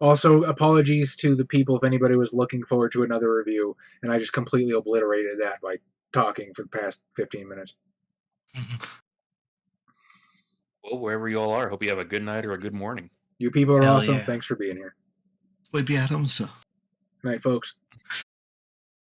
Also, apologies to the people if anybody was looking forward to another review, and I just completely obliterated that by talking for the past 15 minutes. Well, wherever you all are, hope you have a good night or a good morning. You people are Hell awesome. yeah. Thanks for being here. Sleepy Adams. Good night, folks.